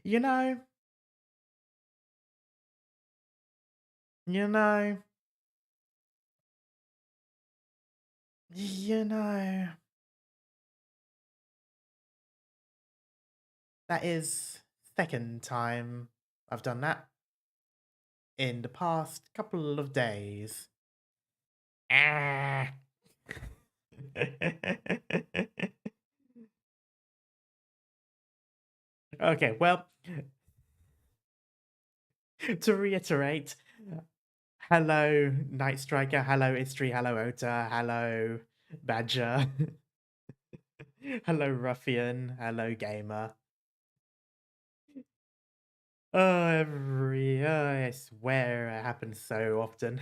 You know, you know, you know, that is second time I've done that in the past couple of days. Ah. Okay, well, to reiterate, hello Night Striker, hello Istri, hello Ota, hello Badger, hello Ruffian, hello Gamer. I swear it happens so often.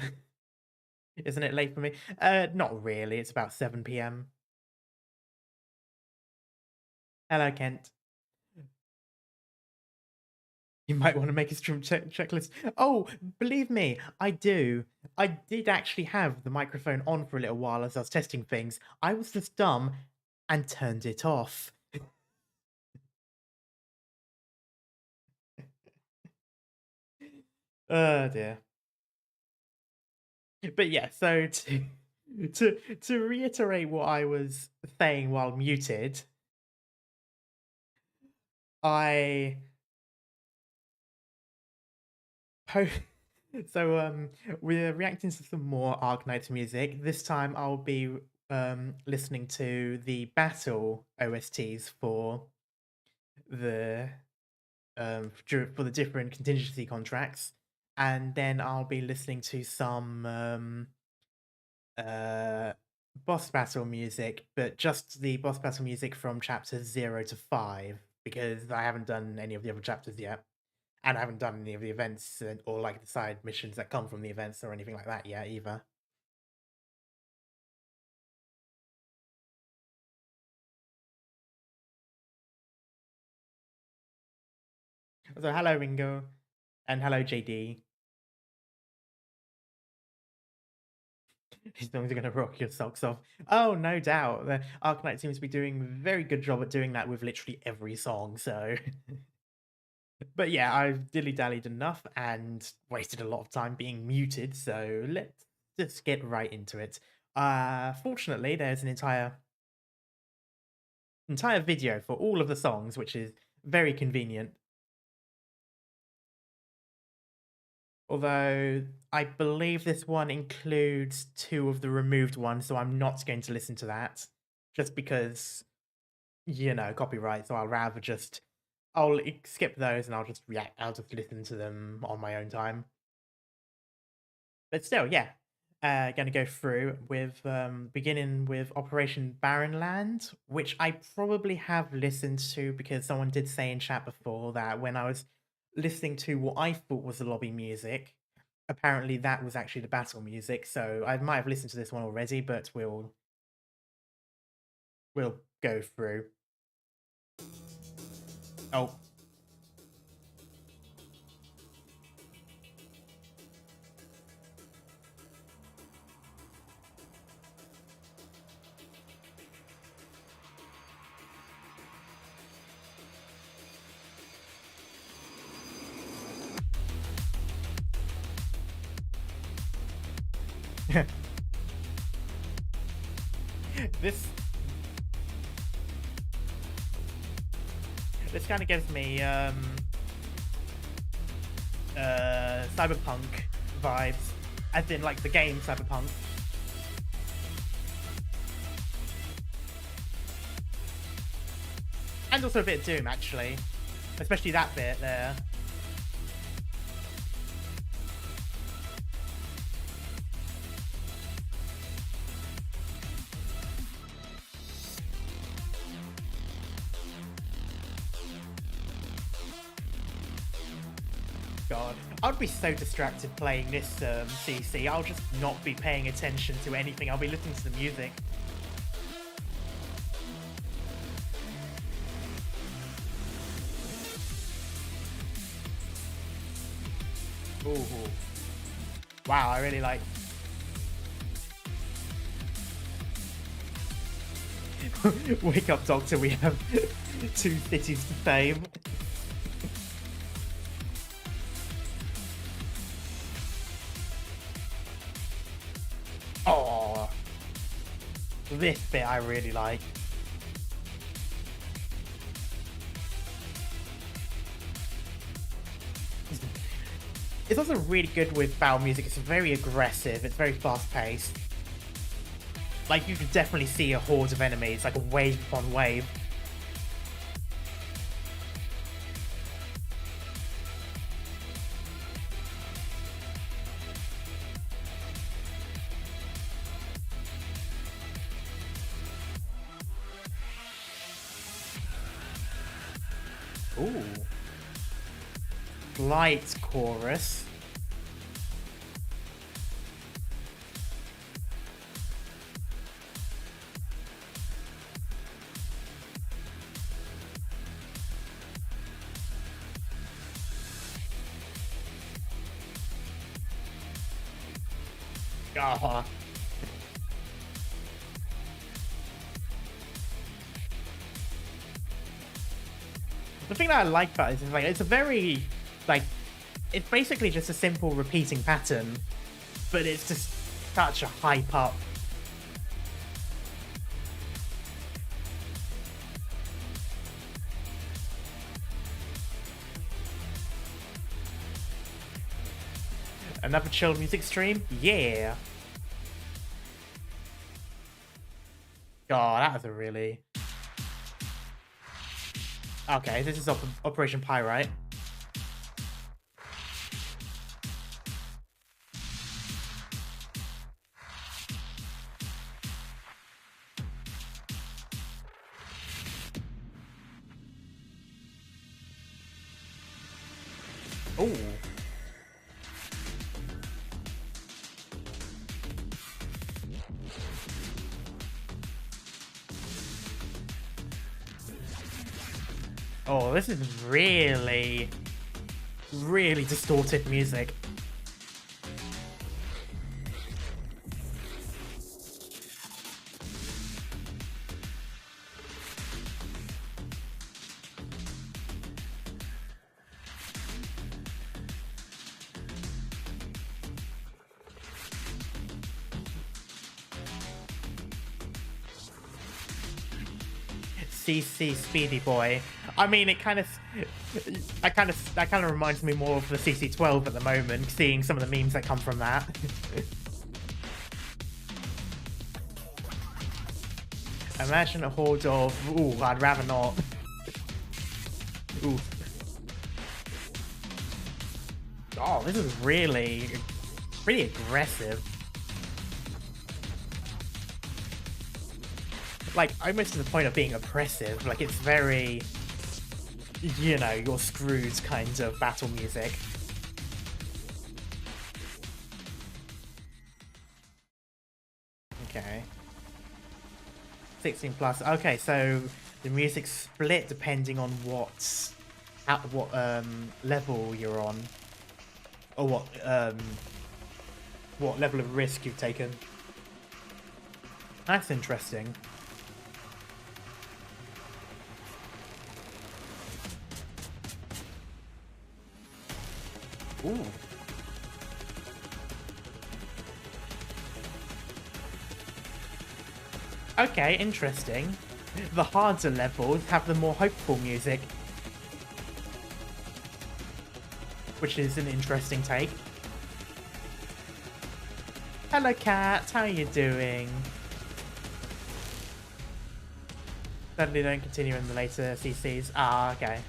Isn't it late for me? Not really, it's about 7 PM. Hello, Kent. You might want to make a stream checklist. Oh, believe me, I do. I did actually have the microphone on for a little while as I was testing things. I was just dumb and turned it off. Oh dear. But yeah, so to reiterate what I was saying while muted, I po- we're reacting to some more Arknights music. This time I'll be listening to the Battle OSTs for the for the different contingency contracts, and then I'll be listening to some boss battle music, but just the boss battle music from chapters 0 to 5, because I haven't done any of the other chapters yet. And I haven't done any of the events or like the side missions that come from the events or anything like that yet either. So hello Ringo, and hello JD. These songs are gonna rock your socks off. Oh, no doubt. The Arknight seems to be doing a very good job at doing that with literally every song, so but yeah, I've dilly-dallied enough and wasted a lot of time being muted, so let's just get right into it. Fortunately, there's an entire video for all of the songs, which is very convenient. Although I believe this one includes 2 of the removed ones, so I'm not going to listen to that. Just because, you know, copyright, so I'll rather just I'll skip those and I'll just listen to them on my own time. But still, yeah. Gonna go through with beginning with Operation Barrenland, which I probably have listened to because someone did say in chat before that when I was listening to what I thought was the lobby music, apparently that was actually the battle music. So I might have listened to this one already, but we'll go through. Oh. This kind of gives me cyberpunk vibes, as in like the game Cyberpunk. And also a bit of Doom, actually. Especially that bit there. God, I'd be so distracted playing this CC. I'll just not be paying attention to anything. I'll be listening to the music. Ooh. Wow, I really like. Wake up, Doctor. We have 2 cities to save. This bit I really like. It's also really good with battle music. It's very aggressive. It's very fast-paced. Like, you can definitely see a horde of enemies, like a wave upon wave. Ooh. Light chorus. Ah. The thing that I like about it is like it's a very like it's basically just a simple repeating pattern, but it's just such a hype up. Another chill music stream? Yeah. God, that was a really... Okay, this is Operation Pyrite. Ooh. Oh, this is really, really distorted music. CC Speedy Boy. I mean, that kind of reminds me more of the CC-12 at the moment, seeing some of the memes that come from that. Imagine a horde of... Ooh, I'd rather not. Ooh. Oh, this is really... pretty aggressive. Like, almost to the point of being oppressive. Like, it's very, you know, you're screwed kind of battle music. Okay. 16 plus. Okay, so the music's split depending on what level you're on. Or what level of risk you've taken. That's interesting. Ooh. Okay, interesting. The harder levels have the more hopeful music, which is an interesting take. Hello, cat. How are you doing? Certainly don't continue in the later CCs. Ah, okay.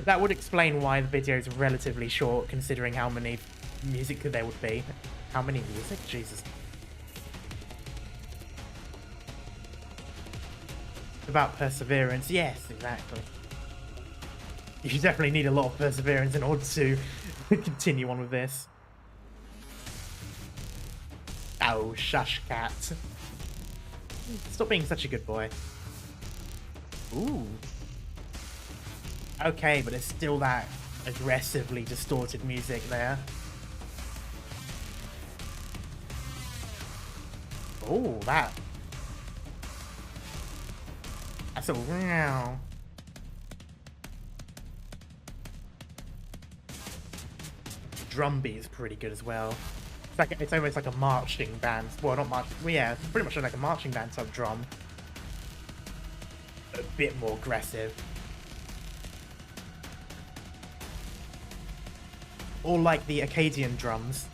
That would explain why the video is relatively short, considering how many music there would be. How many music? Jesus. About perseverance. Yes, exactly. You definitely need a lot of perseverance in order to continue on with this. Oh, shush, cat. Stop being such a good boy. Ooh. Okay, but there's still that aggressively distorted music there. Oh, that's a wow. Drum beat is pretty good as well. it's almost like a marching band. Well, not march. Well, yeah, it's pretty much like a marching band type drum. A bit more aggressive. Or like the Akkadian drums.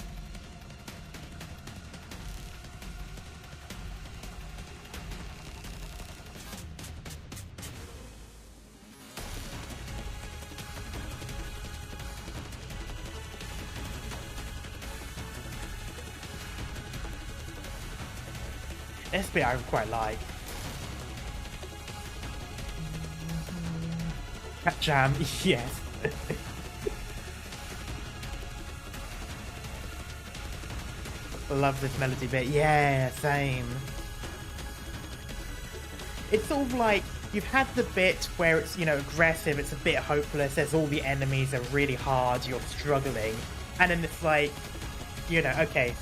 This bit I quite like. Cat Jam, yes. Love this melody bit. Yeah, same. It's sort of like you've had the bit where it's, you know, aggressive, it's a bit hopeless, there's all the enemies are really hard, you're struggling. And then it's like, you know, okay,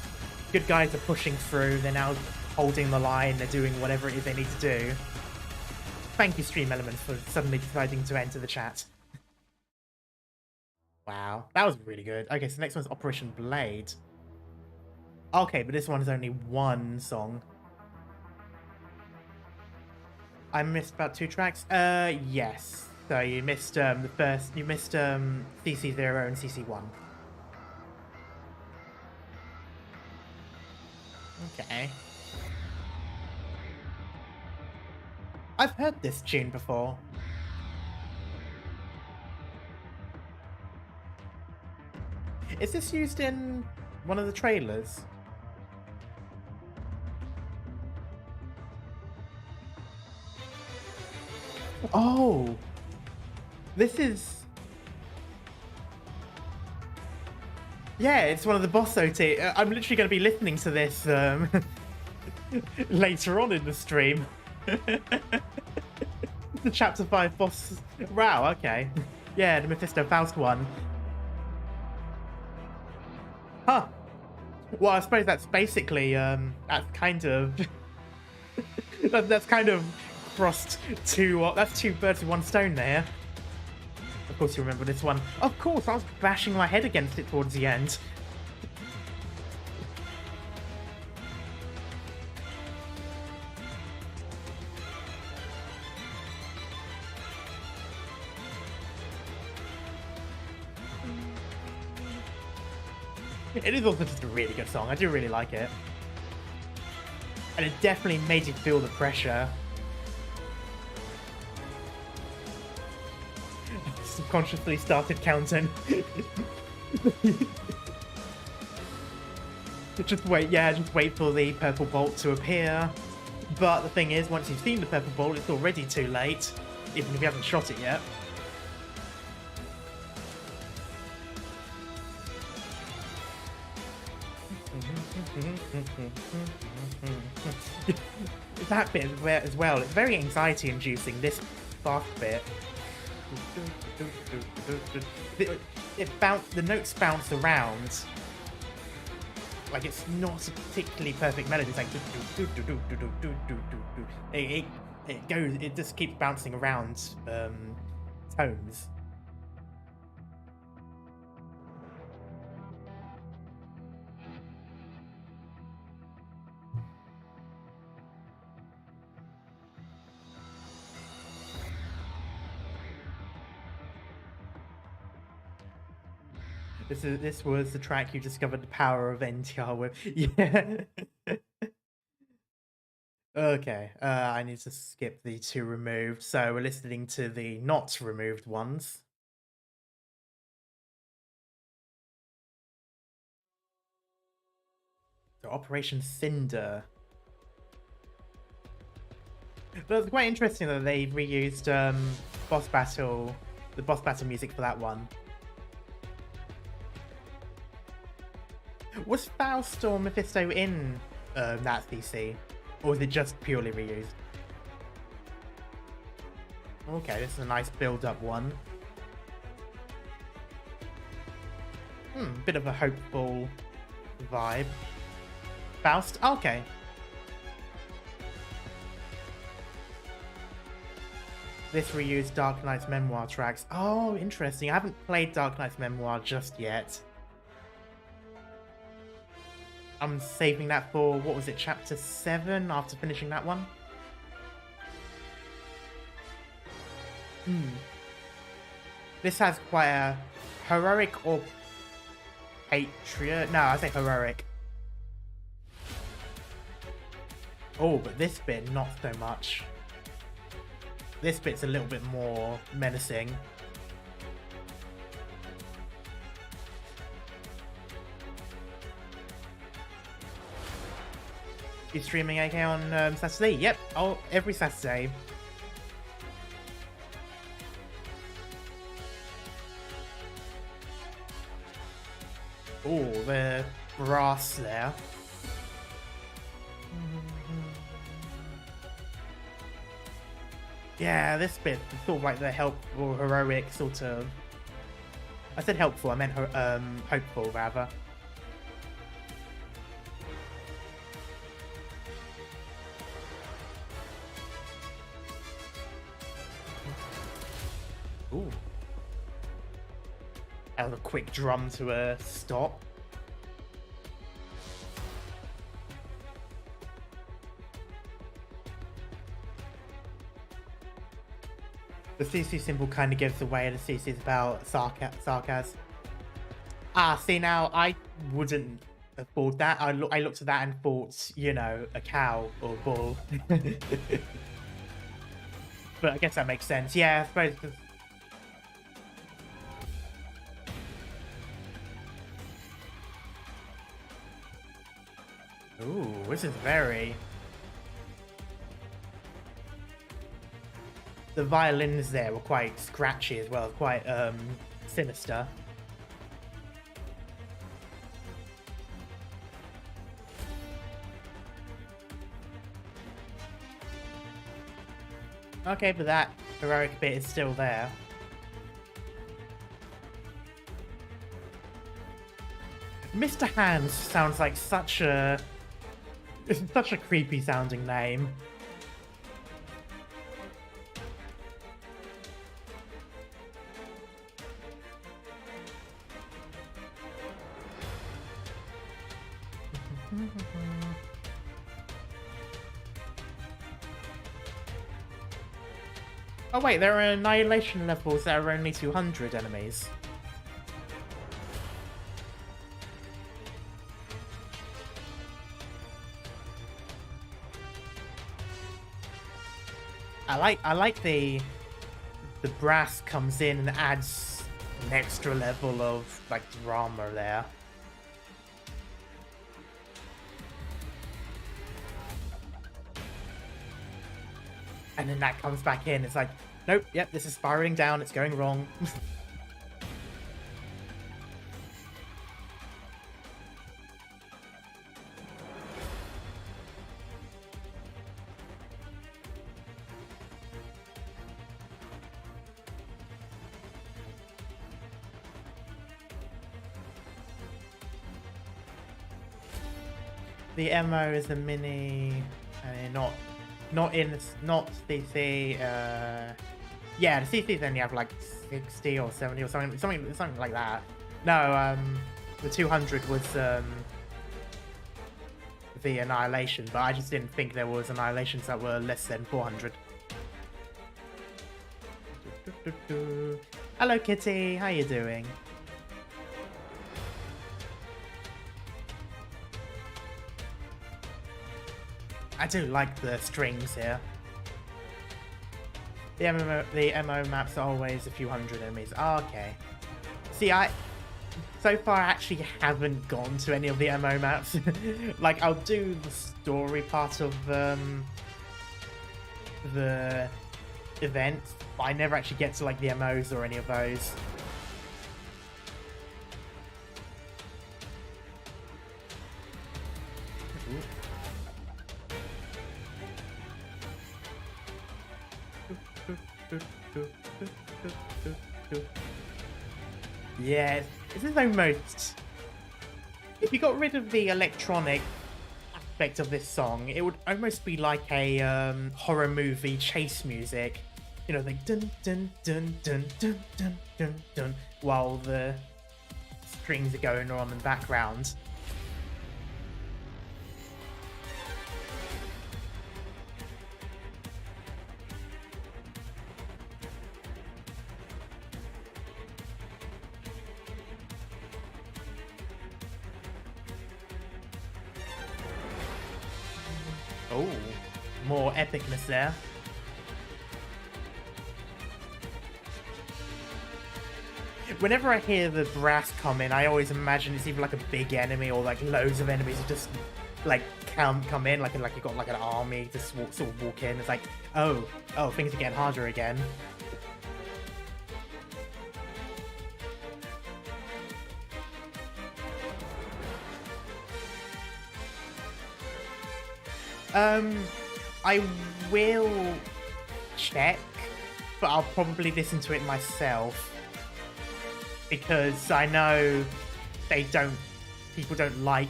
good guys are pushing through, they're now holding the line, they're doing whatever it is they need to do. Thank you, Stream Elements, for suddenly deciding to enter the chat. Wow, that was really good. Okay, so next one's Operation Blade. Okay, but this one is only one song. I missed about 2 tracks? Yes. So you missed the first, you missed CC0 and CC1. Okay. I've heard this tune before. Is this used in one of the trailers? Oh! This is... Yeah, it's one of the boss OT. I'm literally going to be listening to this later on in the stream. The Chapter 5 boss... Wow, okay. Yeah, the Mephisto Faust one. Huh. Well, I suppose that's basically, that's kind of... that's kind of crossed two... that's 2 birds with 1 stone there. Of course you remember this one. Of course, I was bashing my head against it towards the end. It is also just a really good song. I do really like it. And it definitely made you feel the pressure. Subconsciously started counting. Just wait, yeah, just wait for the purple bolt to appear. But the thing is, once you've seen the purple bolt, it's already too late, even if you haven't shot it yet. That bit as well, it's very anxiety inducing, this fast bit. The notes bounce around like it's not a particularly perfect melody. It's like it just keeps bouncing around tones. This was the track you discovered the power of NTR with. Yeah. Okay. I need to skip the 2 removed. So we're listening to the not removed ones. So Operation Cinder. But it's quite interesting that they reused the boss battle music for that one. Was Faust or Mephisto in that CC? Or was it just purely reused? Okay, this is a nice build-up one. Bit of a hopeful vibe. Faust? Okay. This reused Dark Knight's Memoir tracks. Oh, interesting. I haven't played Dark Knight's Memoir just yet. I'm saving that for, what was it, chapter 7 after finishing that one? This has quite a heroic or patriot. No, I say heroic. Oh, but this bit, not so much. This bit's a little bit more menacing. You streaming AK on Saturday? Yep, every Saturday. Oh, the brass there. Yeah, this bit is sort of like the helpful, heroic sort of. I said helpful, I meant hopeful rather. Ooh. That was a quick drum to a stop. The CC symbol kind of gives away the CC is about sarcasm. Ah, see now, I wouldn't afford that. I looked at that and thought, you know, a cow or a bull. But I guess that makes sense. Yeah, I suppose. Ooh, this is very... The violins there were quite scratchy as well, quite sinister. Okay, but that heroic bit is still there. Mr. Hands sounds like such a creepy sounding name. Oh wait, there are annihilation levels that are only 200 enemies. I like the brass comes in and adds an extra level of like drama there. And then that comes back in. It's like, nope, yep, this is spiraling down. It's going wrong. The MO is a mini, not CC. Yeah, the CCs only have like 60 or 70 or something like that. No, the 200 was the annihilation, but I just didn't think there was annihilations that were less than 400. Hello, Kitty. How you doing? I do like the strings here. The MO maps are always a few hundred enemies. Oh, okay. See, so far I actually haven't gone to any of the MO maps. Like, I'll do the story part of the event, but I never actually get to like the MOs or any of those. Yeah, this is almost... If you got rid of the electronic aspect of this song, it would almost be like a horror movie chase music. You know, like dun dun dun dun dun dun dun dun, while the strings are going on in the background. more epicness there. Whenever I hear the brass come in, I always imagine it's either like a big enemy or like loads of enemies who just like come in, like you've got like an army just sort of walk in. It's like, oh, things are getting harder again. I will check, but I'll probably listen to it myself because I know people don't like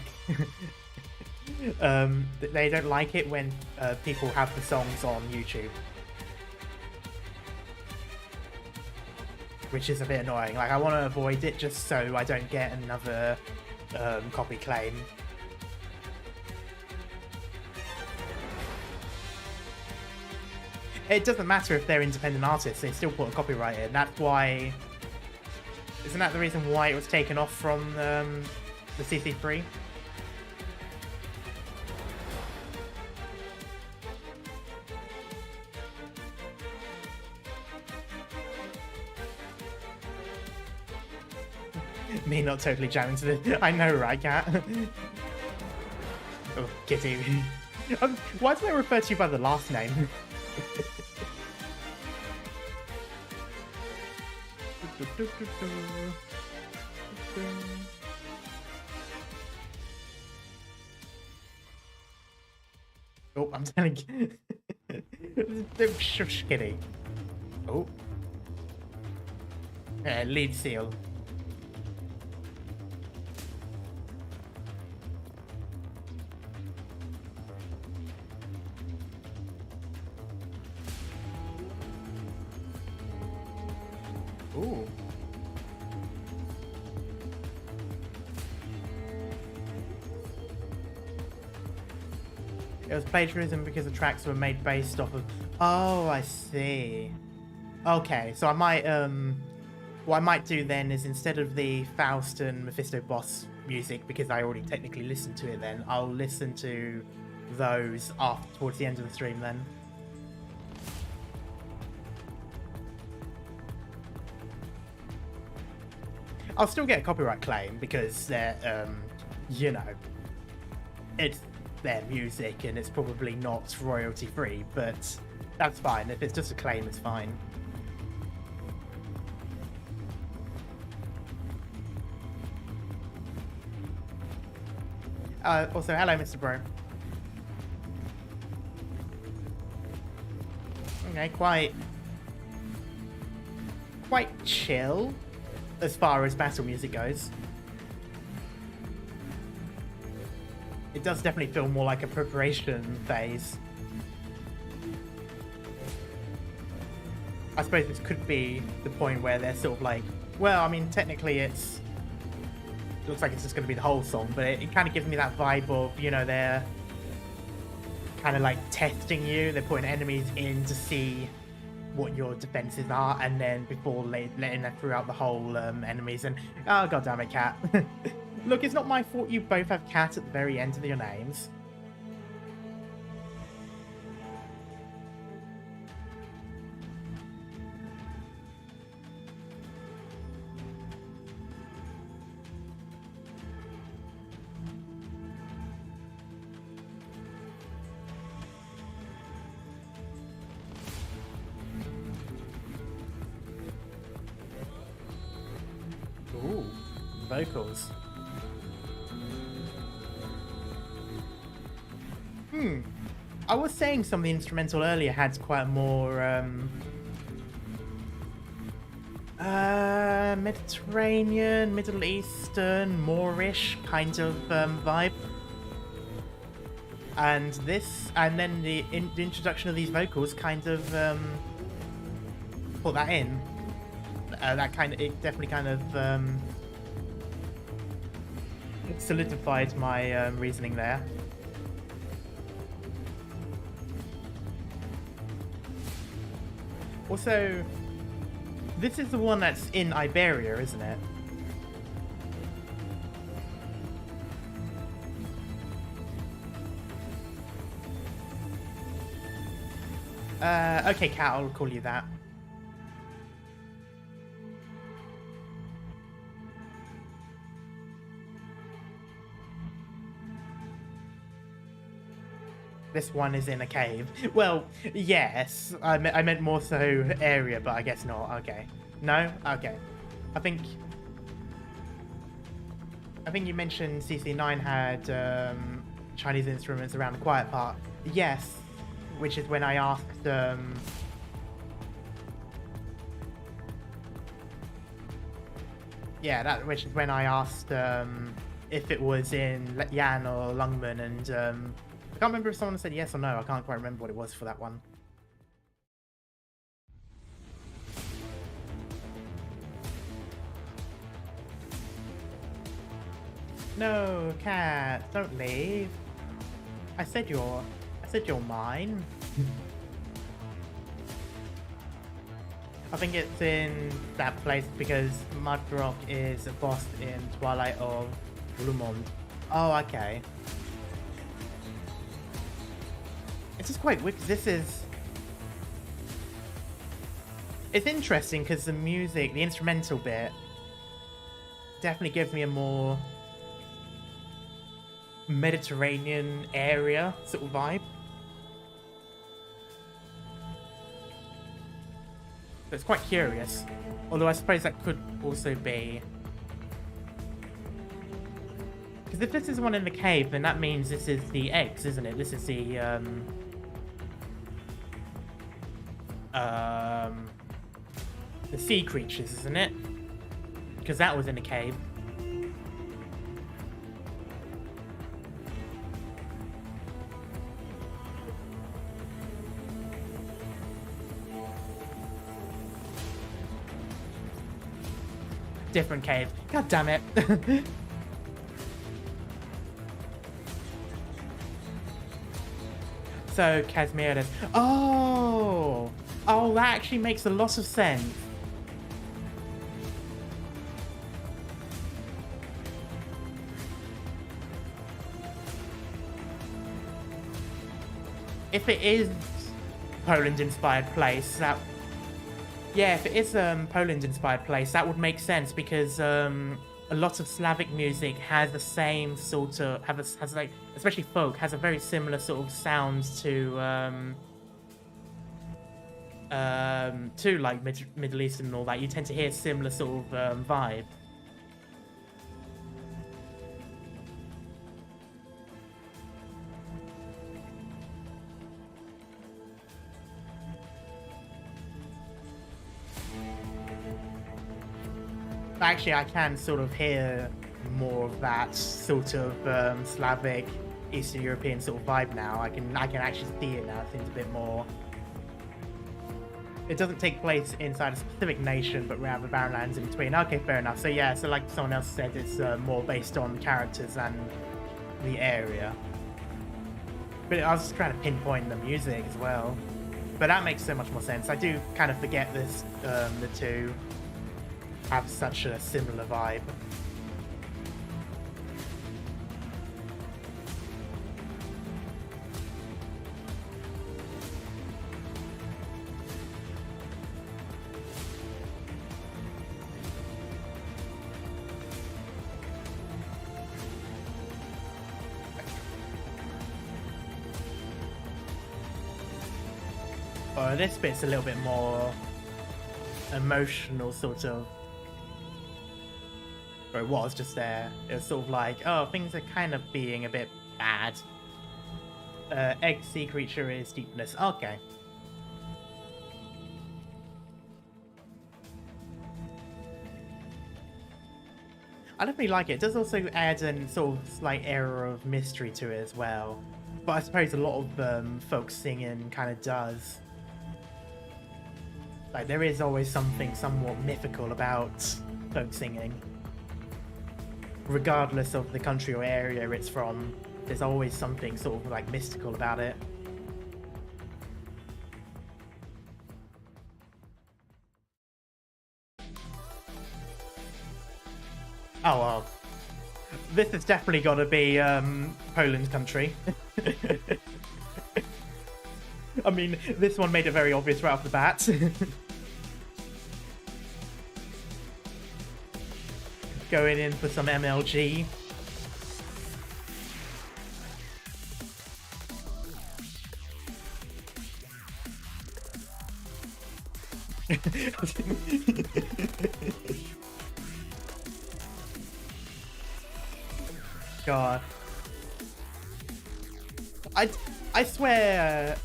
they don't like it when people have the songs on YouTube, which is a bit annoying. Like, I want to avoid it just so I don't get another copy claim. It doesn't matter if they're independent artists, they still put a copyright in. That's why... Isn't that the reason why it was taken off from the CC3? Me not totally jamming to this. I know, right, Cat? Oh, Kitty. Why do I refer to you by the last name? Oh, I'm telling you. Shush, Kitty. Oh. Lead seal. Ooh. It was plagiarism because the tracks were made based off of... Oh, I see. Okay, so I might, what I might do then is instead of the Faust and Mephisto boss music, because I already technically listened to it then, I'll listen to those towards the end of the stream then. I'll still get a copyright claim because they're, you know, it's their music and it's probably not royalty free, but that's fine. If it's just a claim, it's fine. Also, hello, Mr. Bro. Okay, quite chill as far as battle music goes. It does definitely feel more like a preparation phase. I suppose this could be the point where they're sort of like, well, I mean, technically it looks like it's just going to be the whole song, but it kind of gives me that vibe of, you know, they're kind of like testing you. They're putting enemies in to see what your defenses are, and then before letting them throughout the whole enemies. And oh, god damn it, Cat. Look, it's not my fault you both have Cat at the very end of your names. Ooh, vocals. I was saying some of the instrumental earlier had quite a more Mediterranean, Middle Eastern, Moorish kind of vibe. And this, and then the introduction of these vocals kind of put that in. It definitely kind of solidified my reasoning there. Also, this is the one that's in Iberia, isn't it? Okay, Cat, I'll call you that. This one is in a cave. Well, yes. I meant more so area, but I guess not. Okay. No? Okay. I think you mentioned CC9 had Chinese instruments around the quiet part. Yes. Which is when I asked... yeah, which is when I asked if it was in Yan or Lungman, and I can't remember if someone said yes or no. I can't quite remember what it was for that one. No, Cat, don't leave. I said you're mine. I think it's in that place because Mudrock is a boss in Twilight of Lumond. Oh, okay. It's just quite weird because this is... It's interesting because the music, the instrumental bit, definitely gives me a more Mediterranean area sort of vibe. So it's quite curious. Although I suppose that could also be... Because if this is one in the cave, then that means this is the eggs, isn't it? This is the sea creatures, isn't it? Because that was in the cave. Different cave. God damn it. So, Casmira's... Oh! Oh, that actually makes a lot of sense. If it is Poland-inspired place, that... Yeah, if it is Poland-inspired place, that would make sense because a lot of Slavic music has the same sort of... has like, especially folk, has a very similar sort of sounds to like Middle Eastern and all that. You tend to hear similar sort of vibe. Actually, I can sort of hear more of that sort of Slavic, Eastern European sort of vibe now. I can actually see it now. It seems a bit more... It doesn't take place inside a specific nation, but rather barren lands in between. Okay, fair enough. So yeah, so like someone else said, it's more based on characters than the area. But I was just trying to pinpoint the music as well. But that makes so much more sense. I do kind of forget this, the two have such a similar vibe. Oh, this bit's a little bit more emotional, sort of. Or it was just there. It was sort of like, oh, things are kind of being a bit bad. Egg sea creature is deepness. Okay. I definitely like it. It does also add a sort of slight air of mystery to it as well. But I suppose a lot of folk singing kind of does. Like, there is always something somewhat mythical about folk singing. Regardless of the country or area it's from, there's always something sort of like mystical about it. Oh well. This has definitely got to be Poland country. I mean, this one made it very obvious right off the bat. Going in for some MLG. God. I swear,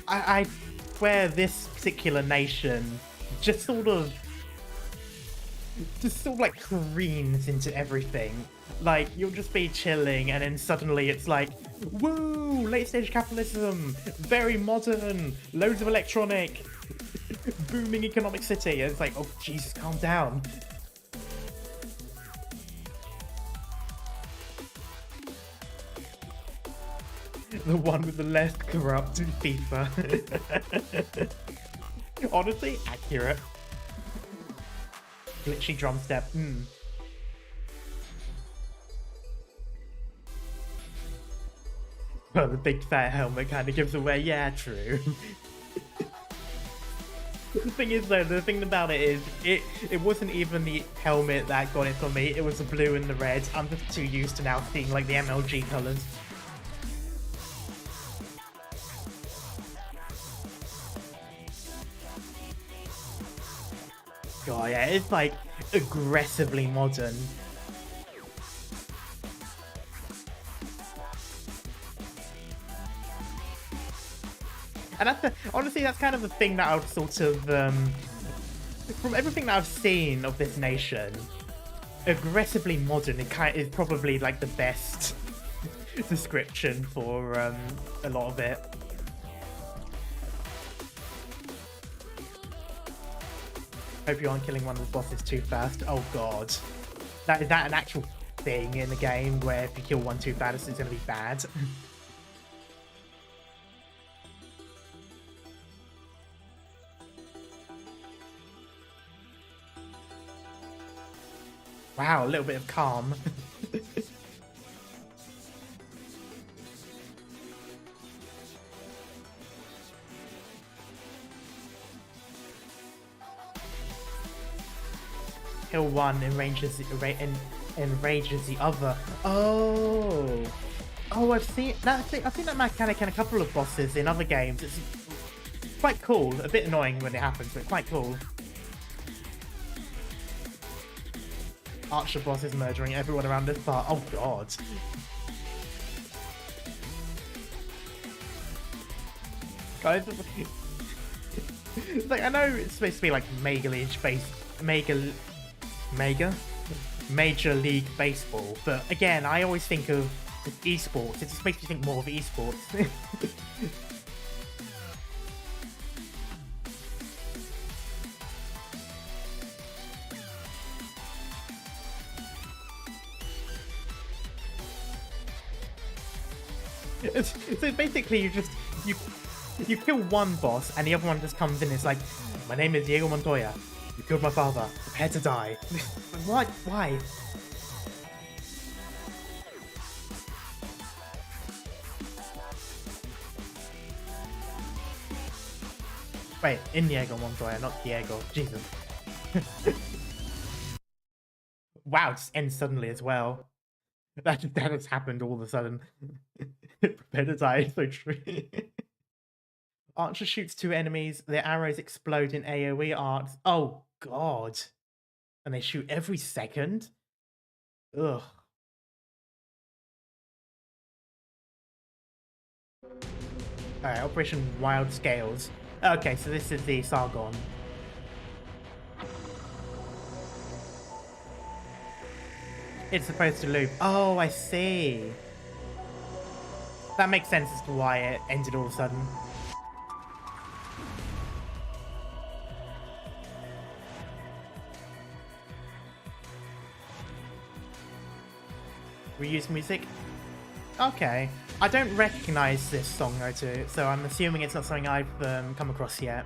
I swear this particular nation just sort of like careens into everything. Like, you'll just be chilling and then suddenly it's like, woo, late stage capitalism, very modern, loads of electronic, booming economic city. And it's like, oh Jesus, calm down. The one with the less corrupt FIFA. Honestly, accurate. Glitchy drum step. Well, the big fat helmet kind of gives away. Yeah, true. The thing is, though, the thing about it is, it wasn't even the helmet that got it for me. It was the blue and the red. I'm just too used to now seeing like the MLG colors. Oh yeah, it's like aggressively modern. And that's honestly, that's kind of the thing that I would sort of, from everything that I've seen of this nation, aggressively modern is probably like the best description for a lot of it. Hope you aren't killing one of the bosses too fast. Oh god. Is that an actual thing in the game where if you kill one too fast it's gonna be bad? Wow, a little bit of calm. Kill one, enrages the other. Oh, I've seen that mechanic in a couple of bosses in other games. It's quite cool. A bit annoying when it happens, but quite cool. Archer boss is murdering everyone around this part. Oh god. Guys, like, I know it's supposed to be like Major League Baseball, but again, I always think of esports. It just makes me think more of esports. So basically, you kill one boss, and the other one just comes in. It's like, my name is Diego Montoya. You killed my father. Prepare to die. What? Why? Wait, Diego Montoya, not Diego. Jesus. Wow, it just ends suddenly as well. That has happened all of a sudden. Prepare to die, so true. Archer shoots two enemies, their arrows explode in AoE arcs. Oh god. And they shoot every second? Ugh. Alright, Operation Wild Scales. Okay, so this is the Sargon. It's supposed to loop. Oh, I see. That makes sense as to why it ended all of a sudden. Reuse music? Okay. I don't recognize this song though too, so I'm assuming it's not something I've come across yet.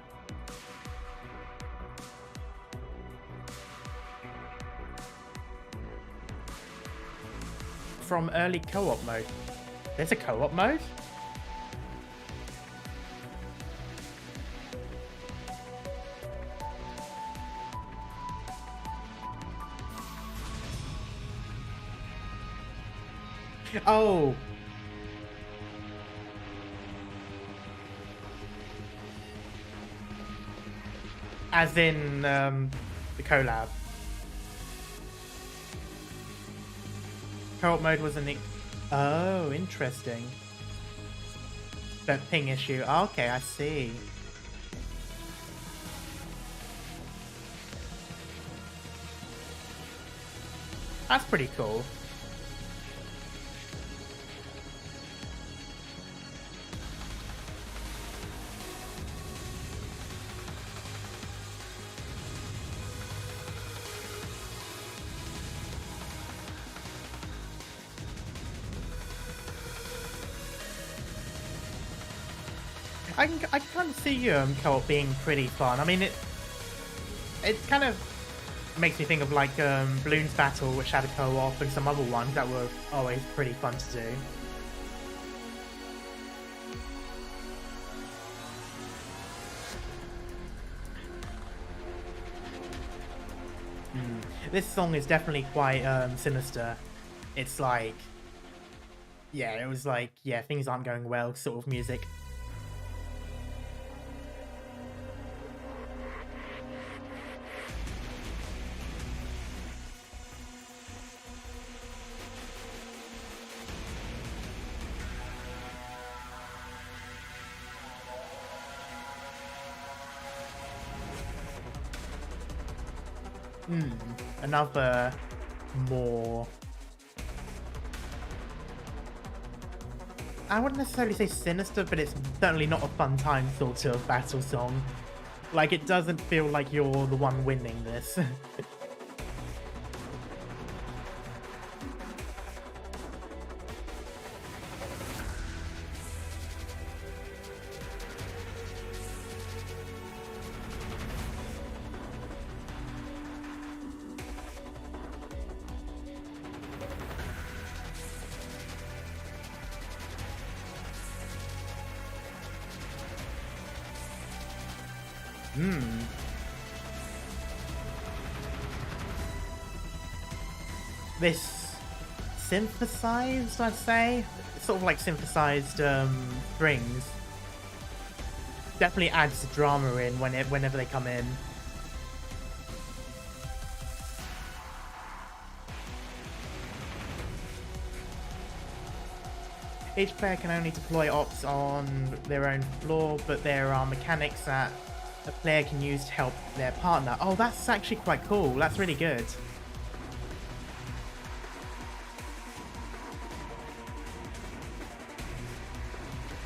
From early co-op mode. There's a co-op mode? Oh! As in, the collab. Co-op mode was an... Oh, interesting. The ping issue. Okay, I see. That's pretty cool. I can kind of see co-op being pretty fun. I mean, it kind of makes me think of like Bloons Battle, which had a co-op, and some other ones that were always pretty fun to do. This song is definitely quite sinister. It's like, yeah, it was like, yeah, things aren't going well sort of music. Another more... I wouldn't necessarily say sinister, but it's certainly not a fun time sort of battle song. Like, it doesn't feel like you're the one winning this. This synthesized, I'd say, sort of like synthesized strings, definitely adds drama in whenever they come in. Each player can only deploy ops on their own floor, but there are mechanics that a player can use to help their partner. Oh, that's actually quite cool. That's really good.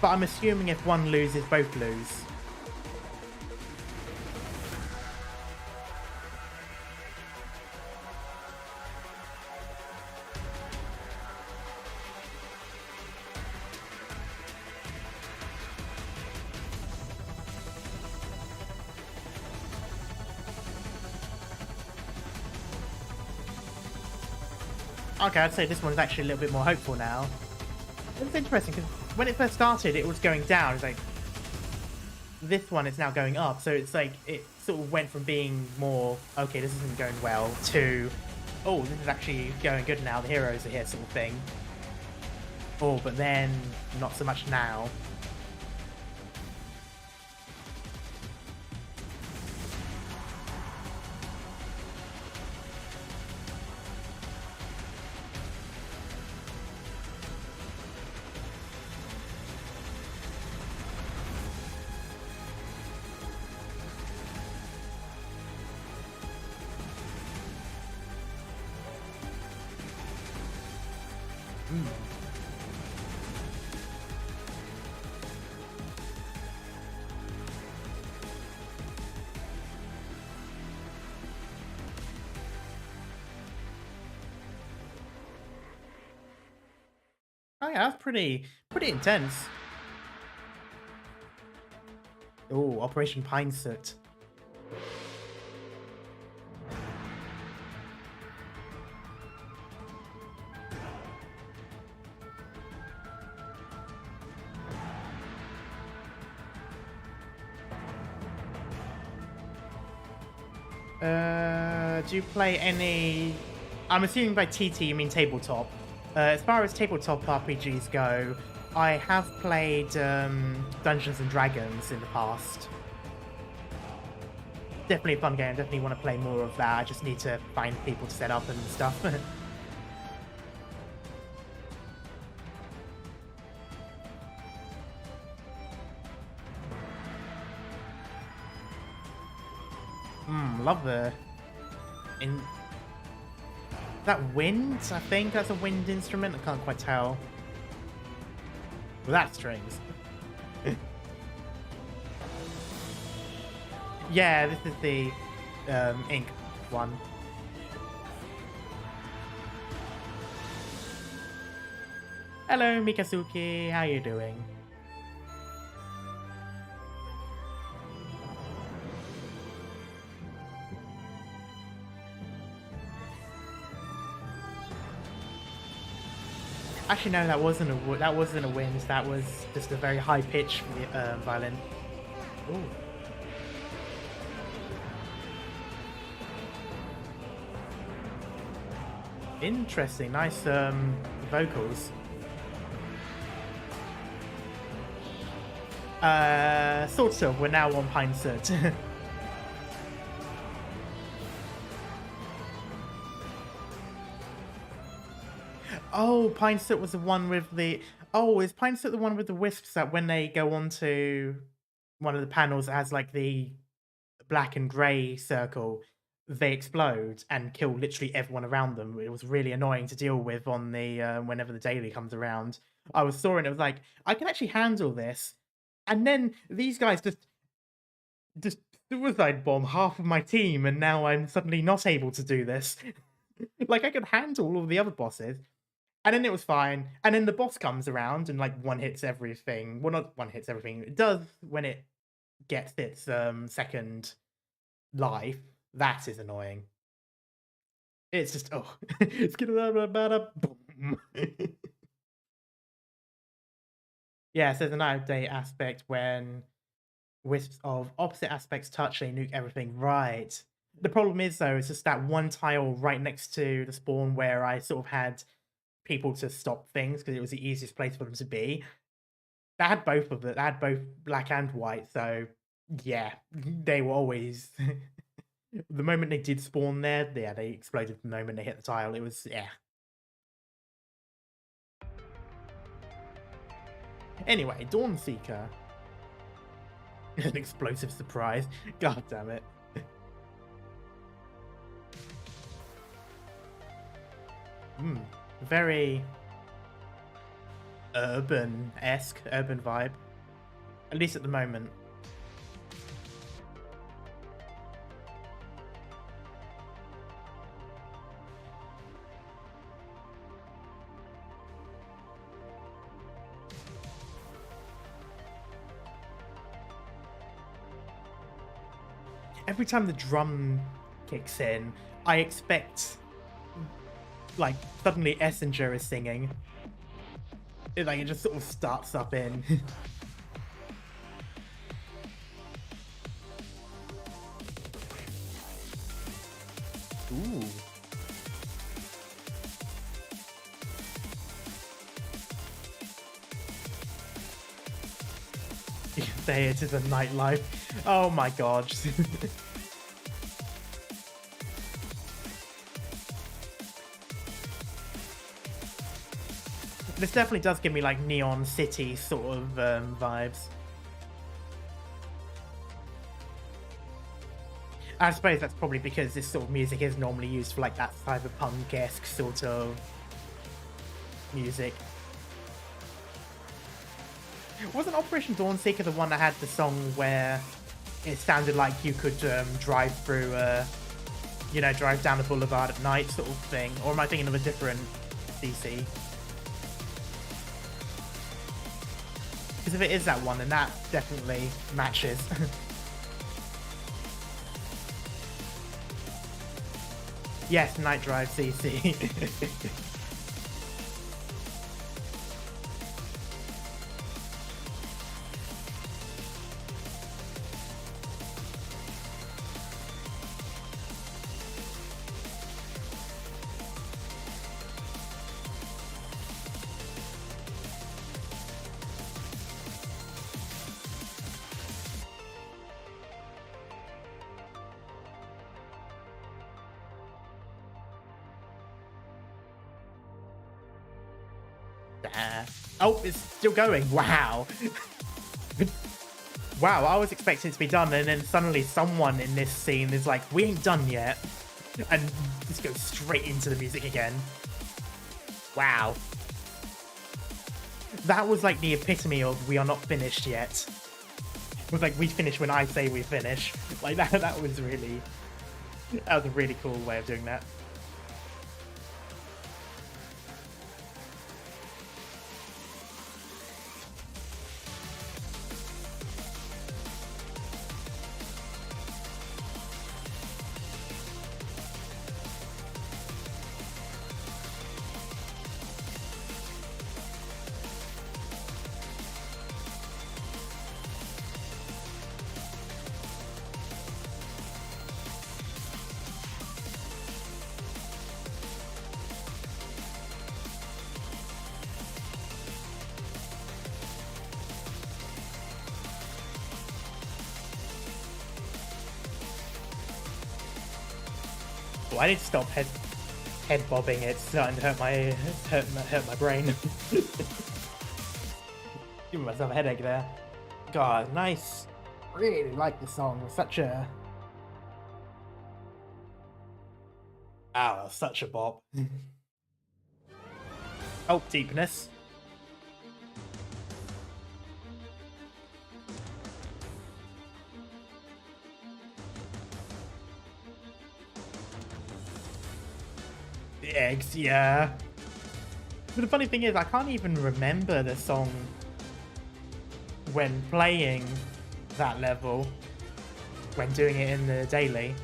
But I'm assuming if one loses, both lose. Okay, I'd say this one's actually a little bit more hopeful now. It's interesting because when it first started, it was going down. It's like this one is now going up, so it's like it sort of went from being more okay, this isn't going well, to oh, this is actually going good now. The heroes are here, sort of thing. Oh, but then not so much now. Oh yeah, that's pretty intense. Oh, Operation Pine Soot. Do you play any... I'm assuming by TT you mean tabletop. As far as tabletop RPGs go, I have played Dungeons and Dragons in the past. Definitely a fun game. Definitely want to play more of that. I just need to find people to set up and stuff. Love the... That wind? I think that's a wind instrument. I can't quite tell. Well, that's strings. Yeah, this is the ink one. Hello, Mikasuki. How you doing? Actually, no, that wasn't a wind. That was just a very high pitch violin. Ooh. Interesting, nice vocals. Sort of. We're now on Pine Soot. Oh, Pine Soot was the one with the... Oh, is Pine Soot the one with the wisps that when they go onto one of the panels that has like the black and grey circle, they explode and kill literally everyone around them. It was really annoying to deal with on the whenever the daily comes around. I was saw it, it was like, I can actually handle this. And then these guys just suicide bomb half of my team, and now I'm suddenly not able to do this. Like, I could handle all the other bosses. And then it was fine. And then the boss comes around and like one hits everything. Well, not one hits everything. It does when it gets its second life. That is annoying. It's just, oh, it's gonna boom. Yeah, so there's an update aspect when wisps of opposite aspects touch, they nuke everything. Right. The problem is though, it's just that one tile right next to the spawn where I sort of had people to stop things because it was the easiest place for them to be. That had both of it. That had both black and white. So yeah, they were always the moment they did spawn there, yeah, they exploded the moment they hit the tile. It was, yeah. Anyway, Dawnseeker. An explosive surprise. God damn it. Very urban-esque, urban vibe. At least at the moment. Every time the drum kicks in, I expect, like, suddenly Essinger is singing. It just sort of starts up in. Ooh. You can say it is a nightlife. Oh my god. This definitely does give me like Neon City sort of vibes. I suppose that's probably because this sort of music is normally used for like that cyberpunk-esque sort of music. Wasn't Operation Dawnseeker the one that had the song where it sounded like you could drive through, you know, drive down the boulevard at night sort of thing? Or am I thinking of a different CC? Because if it is that one, then that definitely matches. Yes, Night Drive CC. Oh, it's still going. Wow. Wow, I was expecting it to be done, and then suddenly someone in this scene is like, we ain't done yet. And just goes straight into the music again. Wow. That was like the epitome of we are not finished yet. It was like, we finish when I say we finish. Like that was really... That was a really cool way of doing that. Oh, I need to stop head bobbing. It's starting to hurt my brain. Giving myself a headache there. God, nice. Really like the song. It was such a... such a bop. Oh, deepness. Eggs, yeah. But the funny thing is, I can't even remember the song when playing that level, when doing it in the daily.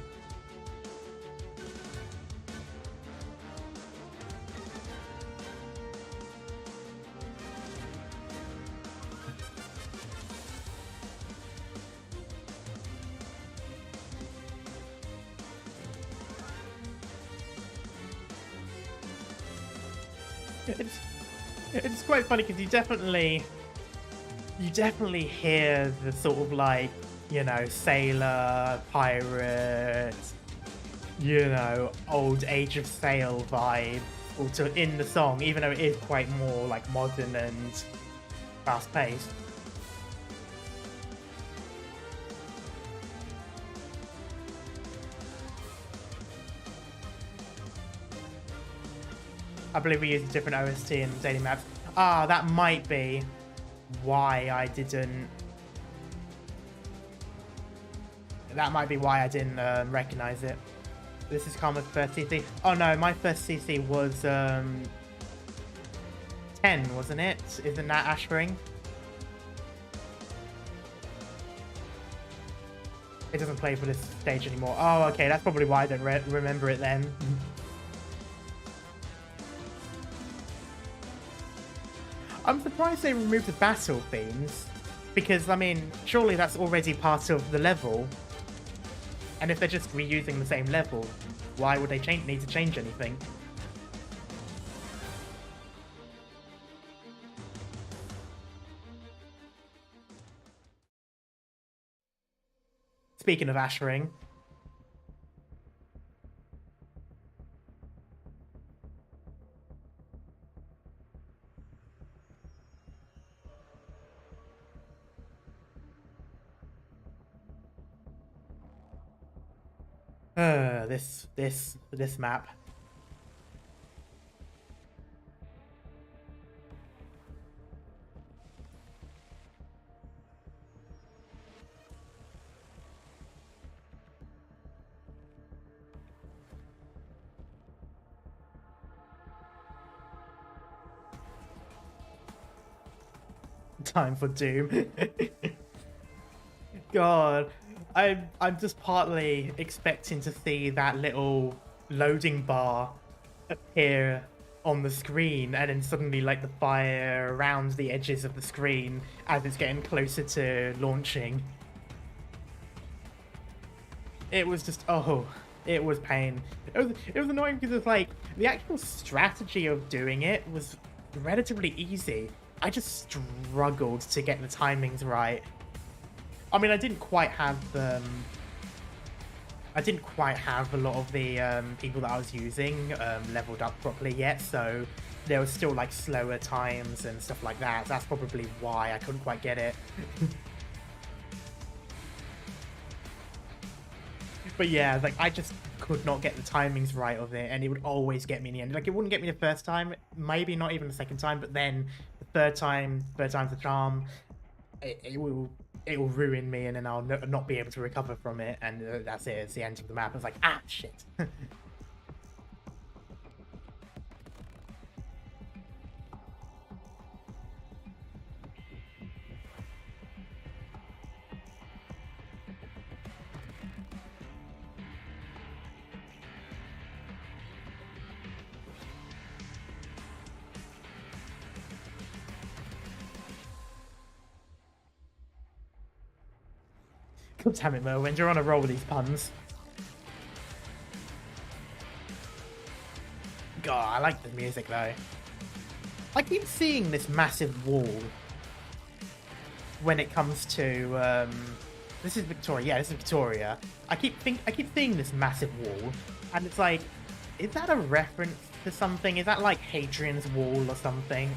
It's quite funny because you definitely hear the sort of like, you know, sailor, pirate, you know, old Age of Sail vibe in the song, even though it is quite more like modern and fast paced. I believe we use a different OST in daily maps. Ah, that might be why I didn't... That might be why I didn't recognize it. This is Karma's first CC. Oh no, my first CC was 10, wasn't it? Isn't that Ashring? It doesn't play for this stage anymore. Oh, okay, that's probably why I don't remember it then. I'm surprised they removed the battle themes, because, I mean, surely that's already part of the level. And if they're just reusing the same level, why would they need to change anything? Speaking of Ashring... this map. Time for Doom. God, I'm just partly expecting to see that little loading bar appear on the screen, and then suddenly like the fire around the edges of the screen as it's getting closer to launching. It was just, oh, it was pain. It was annoying because it's like the actual strategy of doing it was relatively easy. I just struggled to get the timings right. I mean, I didn't quite have a lot of the people that I was using leveled up properly yet, so there was still like slower times and stuff like that. That's probably why I couldn't quite get it. But yeah, like I just could not get the timings right of it, and it would always get me in the end. Like it wouldn't get me the first time, maybe not even the second time, but then the third time's the charm. It will ruin me, and then I'll not be able to recover from it, and that's it. It's the end of the map. It's like, ah, shit. God damn it, Merwin, you're on a roll with these puns. God, I like the music though. I keep seeing this massive wall when it comes to this is Victoria. Yeah, this is Victoria. I keep seeing this massive wall, and it's like, is that a reference to something? Is that like Hadrian's Wall or something?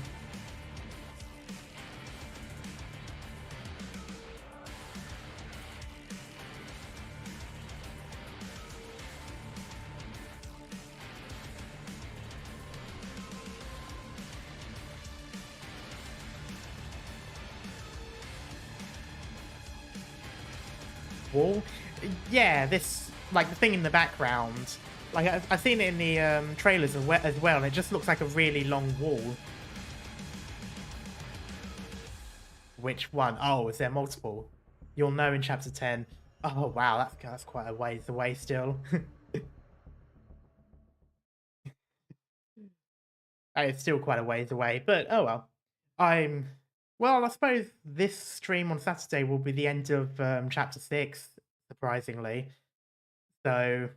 Wall? Yeah, this, like the thing in the background. Like I've seen it in the trailers as well, and it just looks like a really long wall. Which one? Oh, is there multiple? You'll know in chapter 10. Oh wow, that's quite a ways away still. It's still quite a ways away, but oh well. Well, I suppose this stream on Saturday will be the end of chapter 6, surprisingly. So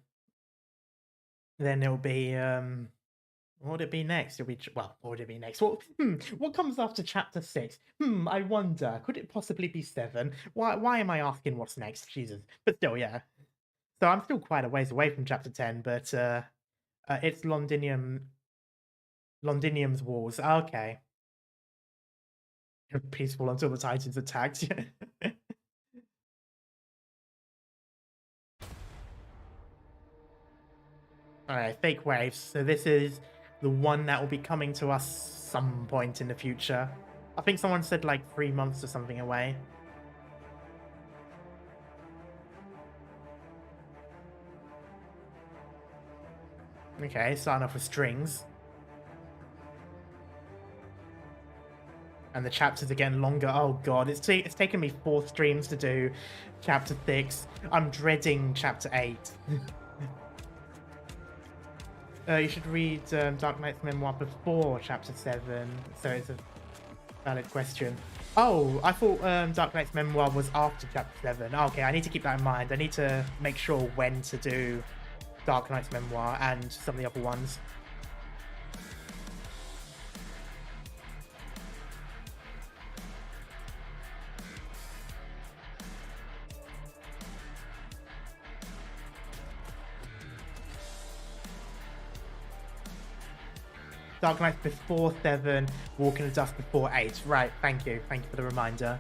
then it'll be what would it be next? It'll be, well, what would it be next? What comes after chapter 6? I wonder. Could it possibly be 7? Why am I asking what's next? Jesus. But still, yeah. So I'm still quite a ways away from chapter 10, but it's Londinium's Wars. Okay. Peaceful until the Titans attacked. Alright, fake waves. So this is the one that will be coming to us some point in the future. I think someone said like 3 months or something away. Okay, starting off with strings. And the chapters are getting longer. Oh god, it's taken me 4 streams to do chapter 6. I'm dreading chapter 8. You should read Arknights memoir before chapter 7, so it's a valid question. Oh, I thought Arknights memoir was after chapter 7. Okay, I need to keep that in mind. I need to make sure when to do Arknights memoir and some of the other ones. Arknights before 7, Walk in the Dust before 8. Right, thank you for the reminder.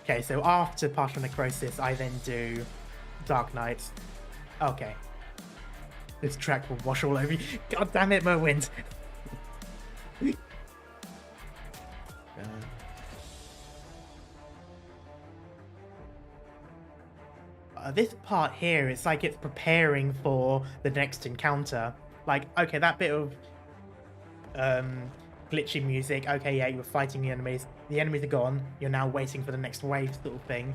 Okay, so after Partial Necrosis, I then do Arknights. Okay. This track will wash all over you. God damn it, Merwind! This part here, it's like it's preparing for the next encounter. Like, okay, that bit of glitchy music, okay, yeah, you were fighting the enemies are gone, you're now waiting for the next wave sort of thing.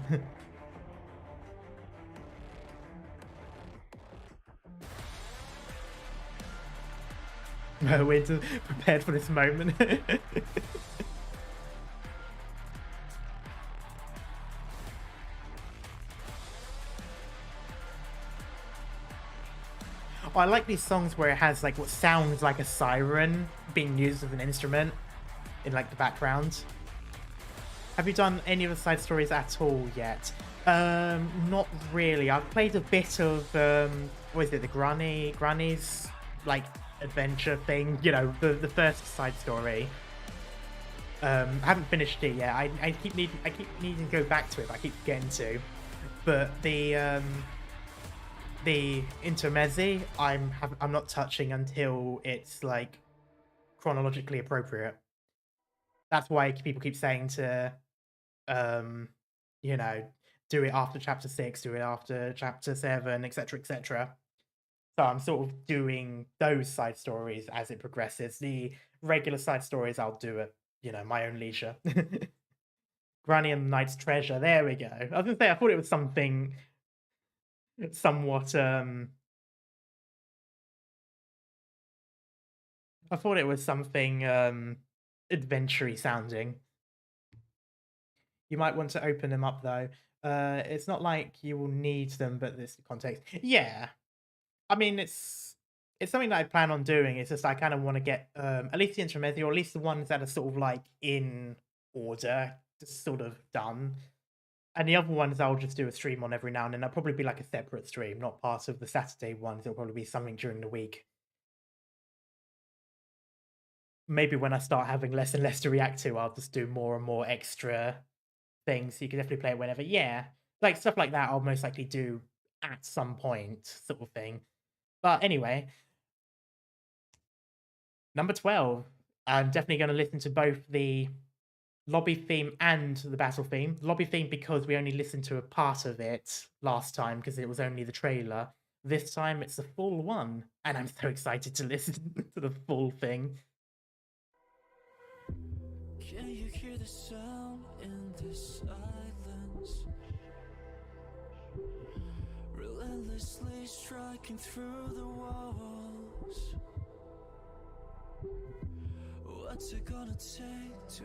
No, we're prepared for this moment. I like these songs where it has like what sounds like a siren being used as an instrument in like the background. Have you done any of the side stories at all yet? Not really. I've played a bit of what is it, the Granny's like adventure thing. You know, the first side story. I haven't finished it yet. I keep needing to go back to it, but I keep getting to. But the intermezzi, I'm not touching until it's like chronologically appropriate. That's why people keep saying to, you know, do it after chapter 6, do it after chapter 7, etc., etc. So I'm sort of doing those side stories as it progresses. The regular side stories I'll do at, you know, my own leisure. Granny and the Knight's Treasure. There we go. I was gonna say I thought it was something somewhat I thought it was something adventure-y sounding. You might want to open them up though. It's not like you will need them, but this context. Yeah. I mean it's something that I plan on doing. It's just I kind of want to get at least the intermezzi, or at least the ones that are sort of like in order, just sort of done. And the other ones I'll just do a stream on every now and then. That'll probably be like a separate stream, not part of the Saturday ones. It'll probably be something during the week. Maybe when I start having less and less to react to, I'll just do more and more extra things. You can definitely play it whenever. Yeah. Like stuff like that I'll most likely do at some point, sort of thing. But anyway, number 12. I'm definitely going to listen to both the lobby theme and the battle theme. Lobby theme because we only listened to a part of it last time because it was only the trailer. This time it's the full one, and I'm so excited to listen to the full thing. Can you hear the sound in the silence? Relentlessly striking through the walls. What's it gonna take to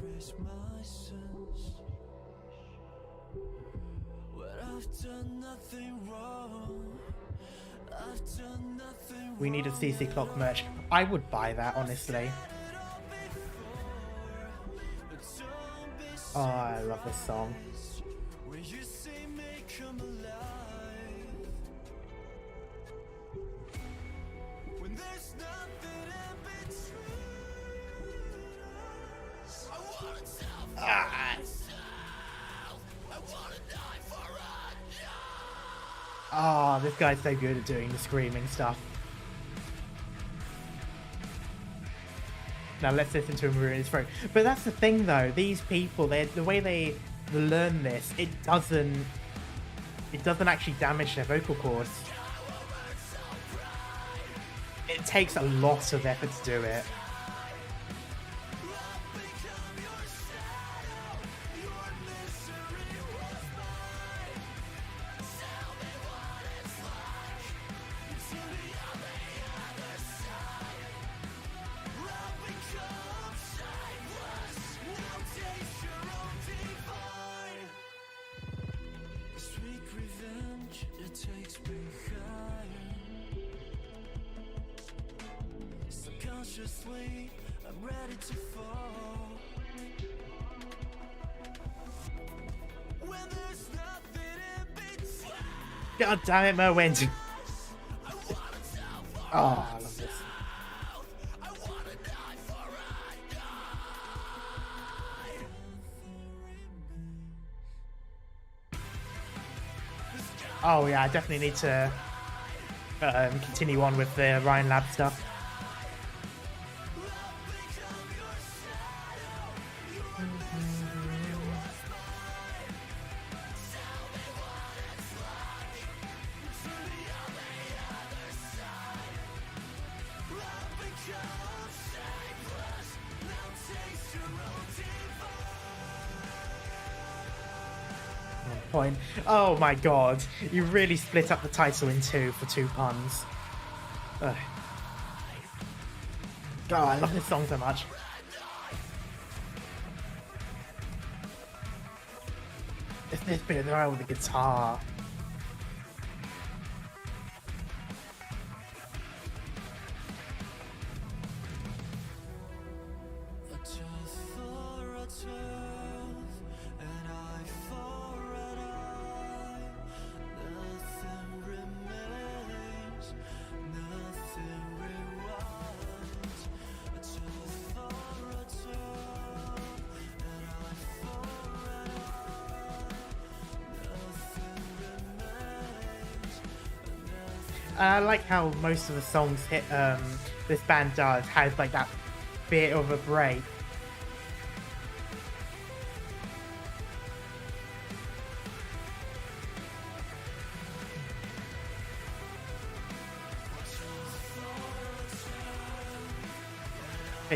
erase my sins? When I've done nothing wrong, I've done nothing wrong. We need a CC clock merch. I would buy that, honestly. Oh, I love this song. Ah, oh, this guy's so good at doing the screaming stuff. Now let's listen to him ruin his throat. But that's the thing, though. These people, the way they learn this, it doesn't actually damage their vocal cords. It takes a lot of effort to do it. I'm ready to fall. When there's nothing in between. God damn it, Merwin. Oh, I love this. Oh yeah, I definitely need to continue on with the Ryan Lab stuff. Point. Oh my god, you really split up the title in two for 2 puns. Ugh. God, I love this song so much. It's this bit there with the guitar. I like how most of the songs this band does has like that bit of a break.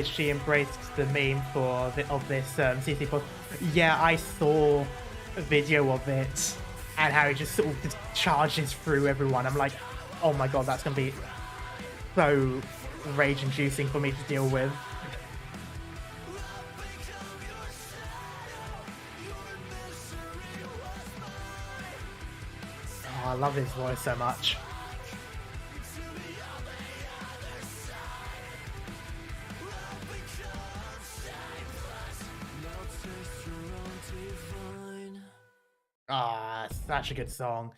She embraced the meme of this CC pod. Yeah, I saw a video of it and how it just sort of just charges through everyone. I'm like, oh my god, that's gonna be so rage-inducing for me to deal with. Oh, I love his voice so much. Ah, such a good song.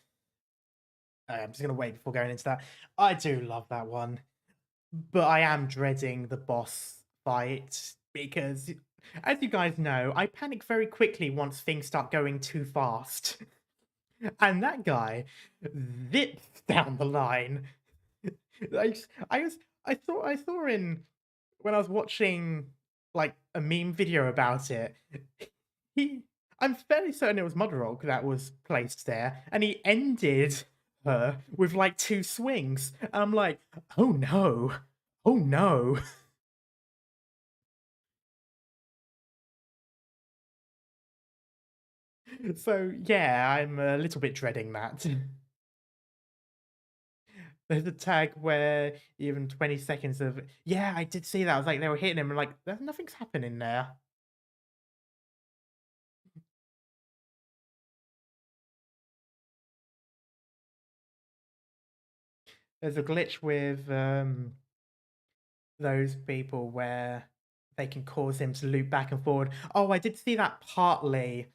I'm just gonna wait before going into that. I do love that one, but I am dreading the boss fight because, as you guys know, I panic very quickly once things start going too fast. And that guy zips down the line. I saw in when I was watching like a meme video about it. I'm fairly certain it was Mudrock that was placed there, and he ended her with like 2 swings. And I'm like, oh no, oh no. So yeah, I'm a little bit dreading that. There's a tag where even 20 seconds of yeah, I did see that. I was like, they were hitting him, and like, nothing's happening there. There's a glitch with those people where they can cause him to loop back and forward. Oh, I did see that partly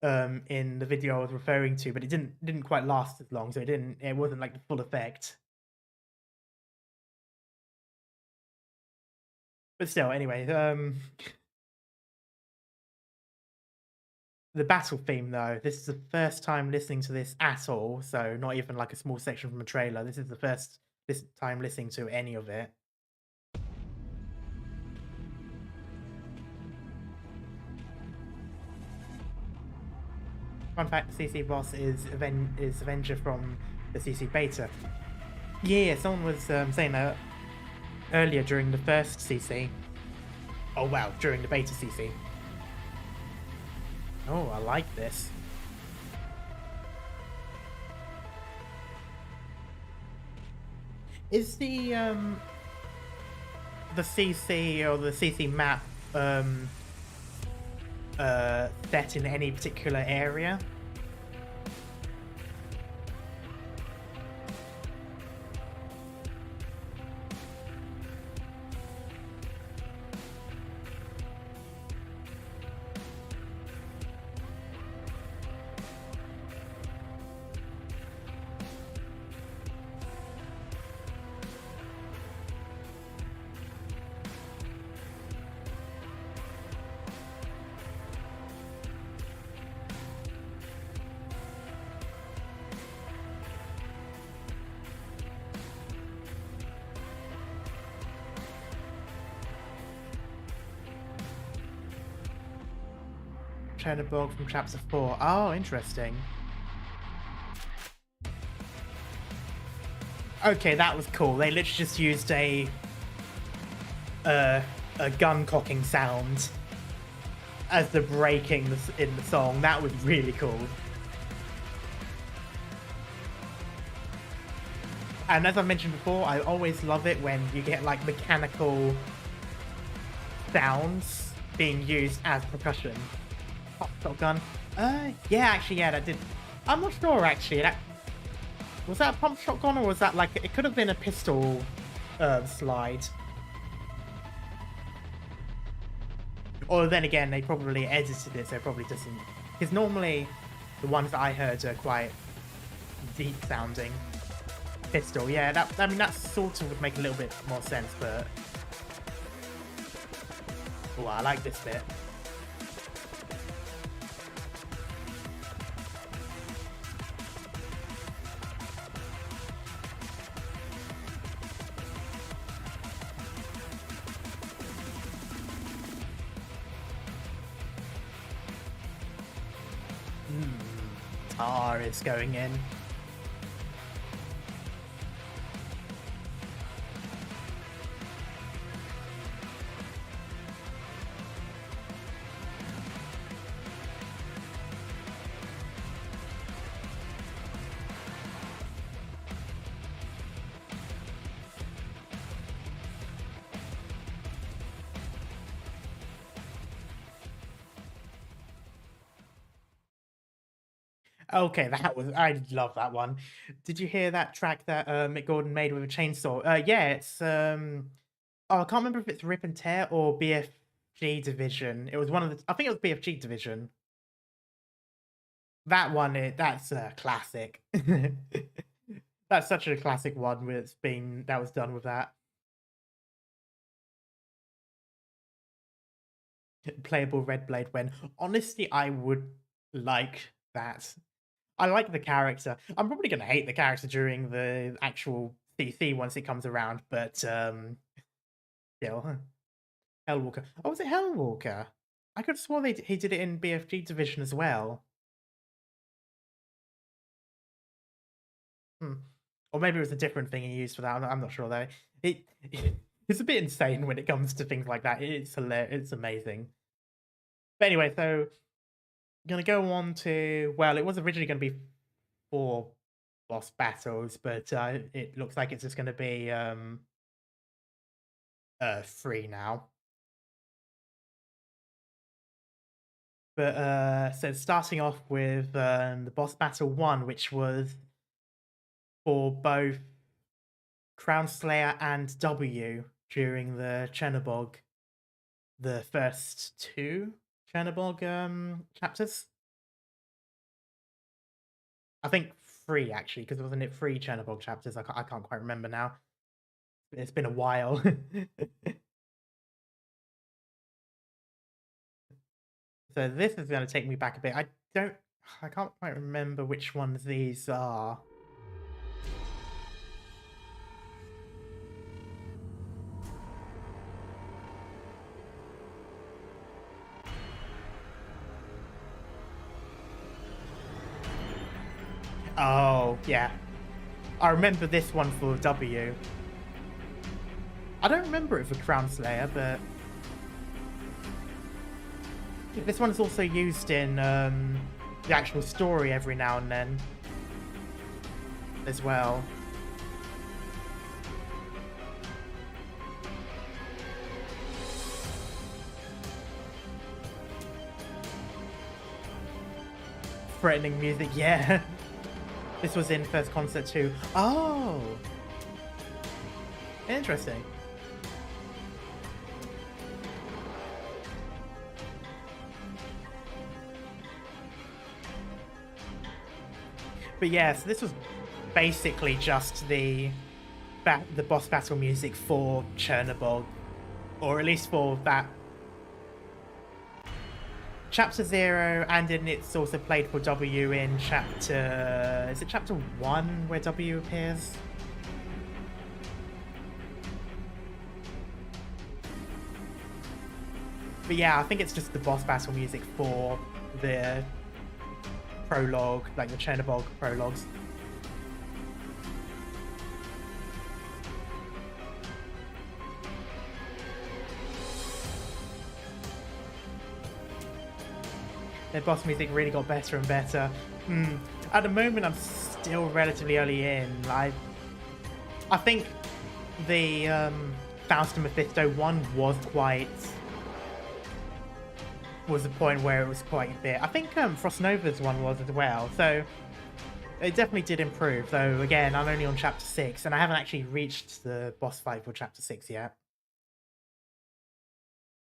in the video I was referring to, but it didn't quite last as long, so it wasn't like the full effect. But still, anyway, the battle theme though, this is the first time listening to this at all, so not even like a small section from a trailer. This is the first time listening to any of it. Fun fact, the CC boss is Avenger from the CC beta. Yeah, someone was saying that earlier during the first CC. Oh wow, during the beta CC. Oh, I like this. Is the CC or the CC map set in any particular area? Chernobog from chapter 4. Oh, interesting. Okay, that was cool. They literally just used a gun cocking sound as the breaking in the song. That was really cool. And as I mentioned before, I always love it when you get like mechanical sounds being used as percussion. Pop shotgun. Yeah, actually, yeah, that did. I'm not sure, actually. Was that a pump shotgun, or was that like... It could have been a pistol slide. Or then again, they probably edited it, so it probably doesn't... Because normally, the ones that I heard are quite deep-sounding. Pistol, yeah, I mean, that sort of would make a little bit more sense, but... Oh, I like this bit. guitar is going in. Okay, I love that one. Did you hear that track that Mick Gordon made with a chainsaw? Yeah, it's oh, I can't remember if it's Rip and Tear or BFG Division. It was one of the I think it was BFG Division. That one that's a classic. That's such a classic one that was done with that. Playable Red Blade when honestly I would like that. I like the character. I'm probably gonna hate the character during the actual CC once it comes around, but still. Hellwalker. Oh, was it Hellwalker? I could have sworn he did it in BFG Division as well. Hmm. Or maybe it was a different thing he used for that. I'm not sure though. It's a bit insane when it comes to things like that. It's hilarious. It's amazing. But anyway, so gonna go on to it was originally gonna be 4 boss battles, but it looks like it's just gonna be 3 now. But so starting off with the boss battle 1, which was for both Crown Slayer and W during the Chernobog, the first 2 Chernobog chapters. I think 3 actually, because wasn't it 3 Chernobog chapters? I can't quite remember now. It's been a while. So this is going to take me back a bit. I can't quite remember which ones these are. Oh, yeah. I remember this one for W. I don't remember it for Crown Slayer, but this one's also used in the actual story every now and then as well. Threatening music, yeah. This was in First Concert too. Oh! Interesting. But yeah, so this was basically just the boss battle music for Chernobog, or at least for that Chapter 0, and then it's also played for W in chapter... Is it chapter 1 where W appears? But yeah, I think it's just the boss battle music for the prologue, like the Chernobog prologues. Their boss music really got better and better. At the moment, I'm still relatively early in. I think the Faust and Mephisto one was the point where it was quite a bit. I think Frostnova's one was as well. So it definitely did improve. Though again, I'm only on chapter 6, and I haven't actually reached the boss fight for chapter 6 yet.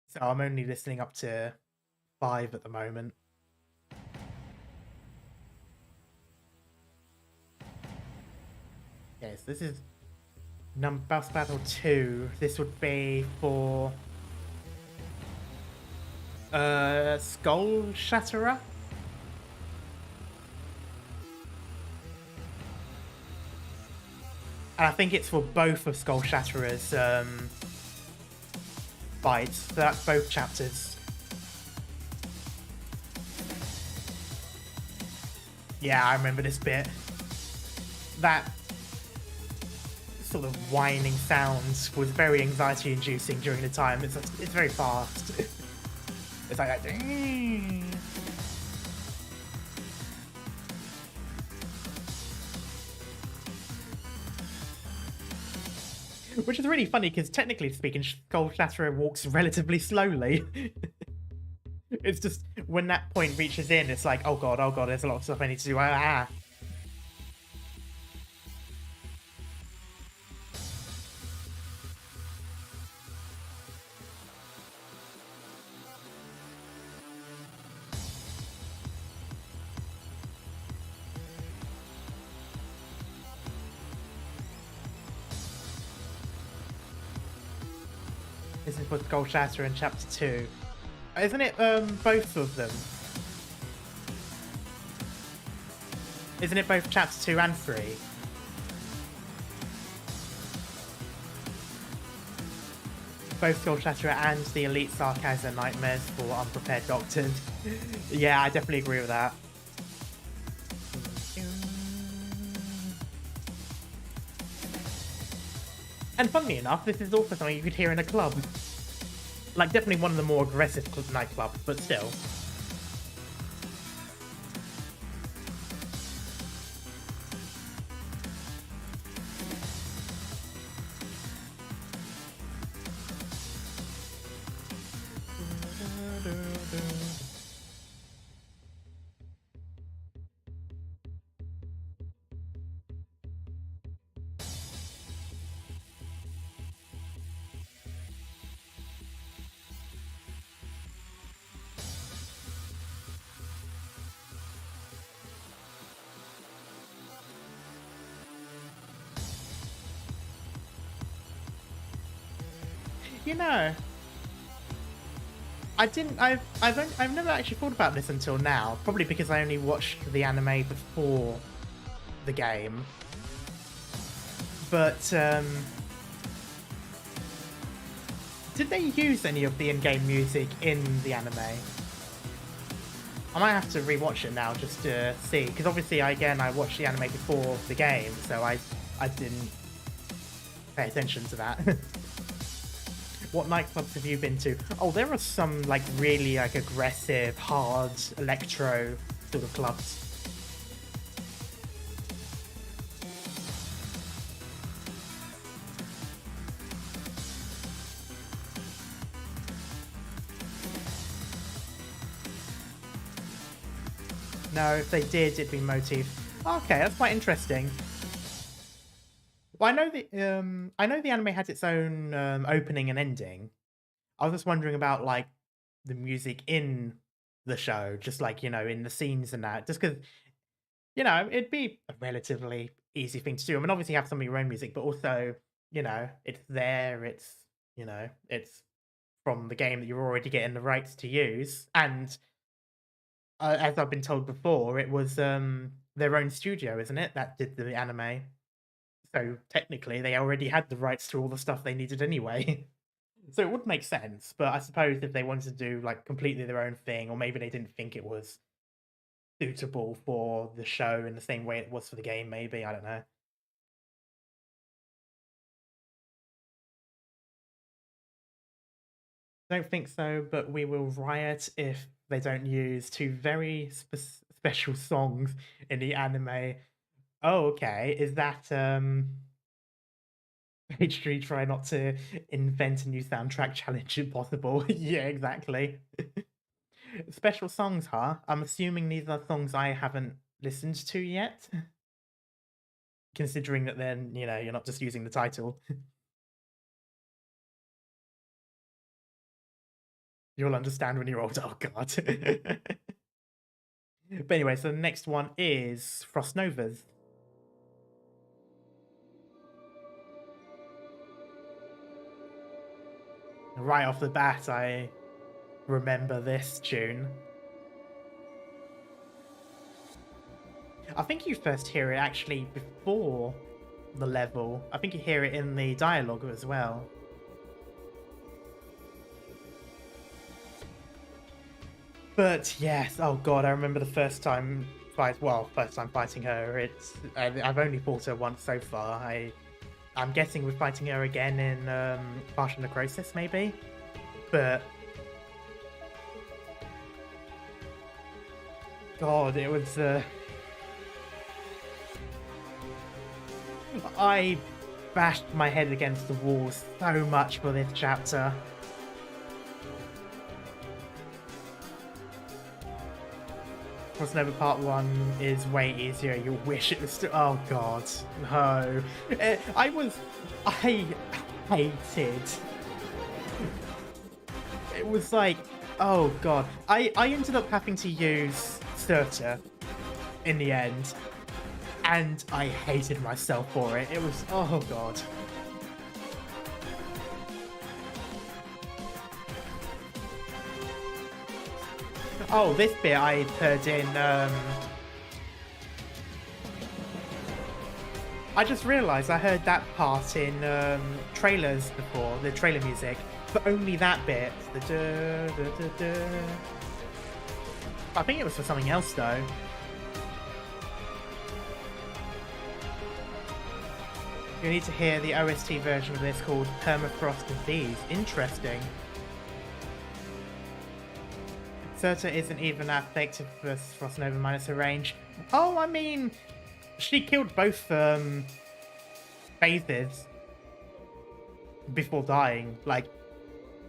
So I'm only listening up to 5 at the moment. Yes, this is boss battle 2. This would be for Skull Shatterer. And I think it's for both of Skull Shatterer's fights. So that's both chapters. Yeah, I remember this bit. That sort of whining sound was very anxiety-inducing during the time. It's very fast. It's like that. Which is really funny because technically speaking, Skull Shatterer walks relatively slowly. It's just when that point reaches in, it's like, oh god, there's a lot of stuff I need to do. Ah. This is for Skull Shatterer in Chapter 2. Isn't it both of them? Isn't it both Chapter 2 and 3? Both Skull Shatterer and the Elite Sarcasm Nightmares for Unprepared Doctors. Yeah, I definitely agree with that. And funnily enough, this is also something you could hear in a club. Like, definitely one of the more aggressive nightclubs, but still. You know, I've never actually thought about this until now. Probably because I only watched the anime before the game. But did they use any of the in-game music in the anime? I might have to rewatch it now just to see, because obviously I watched the anime before the game, so I didn't pay attention to that. What nightclubs have you been to? Oh, there are some like really like aggressive, hard electro sort of clubs. No, if they did, it'd be motif. Okay, that's quite interesting. Well, I know the anime has its own opening and ending. I was just wondering about like the music in the show, just like, you know, in the scenes and that, just because, you know, it'd be a relatively easy thing to do. I mean, obviously you have some of your own music, but also, you know, it's there, it's, you know, it's from the game that you're already getting the rights to use. And as I've been told before, it was their own studio, isn't it, that did the anime. So technically, they already had the rights to all the stuff they needed anyway. So it would make sense, but I suppose if they wanted to do like completely their own thing, or maybe they didn't think it was suitable for the show in the same way it was for the game, maybe, I don't know. Don't think so, but we will riot if they don't use two very special songs in the anime. Oh, okay. Is that H3 try not to invent a new soundtrack challenge if possible? Yeah, exactly. Special songs, huh? I'm assuming these are songs I haven't listened to yet. Considering that then, you know, you're not just using the title. You'll understand when you're older. Oh, God. But anyway, so the next one is Frostnova's. Right off the bat, I remember this tune. I think you first hear it actually before the level. I think you hear it in the dialogue as well. But yes, oh god, I remember the first time first time fighting her. I've only fought her once so far. I'm guessing we're fighting her again in Partial Necrosis, maybe? But... God, it was... I bashed my head against the wall so much for this chapter. Frostnova Part 1 is way easier. You wish it was still... Oh, God. No. I hated... It was like... Oh, God. I ended up having to use Surtur in the end. And I hated myself for it. It was... Oh, God. Oh, this bit I heard in, I just realised I heard that part in, trailers before, the trailer music, but only that bit. I think it was for something else, though. You need to hear the OST version of this called Permafrost Disease. Interesting. Surtur isn't even that effective for Frostnova minus her range. Oh, I mean, she killed both phases before dying. Like,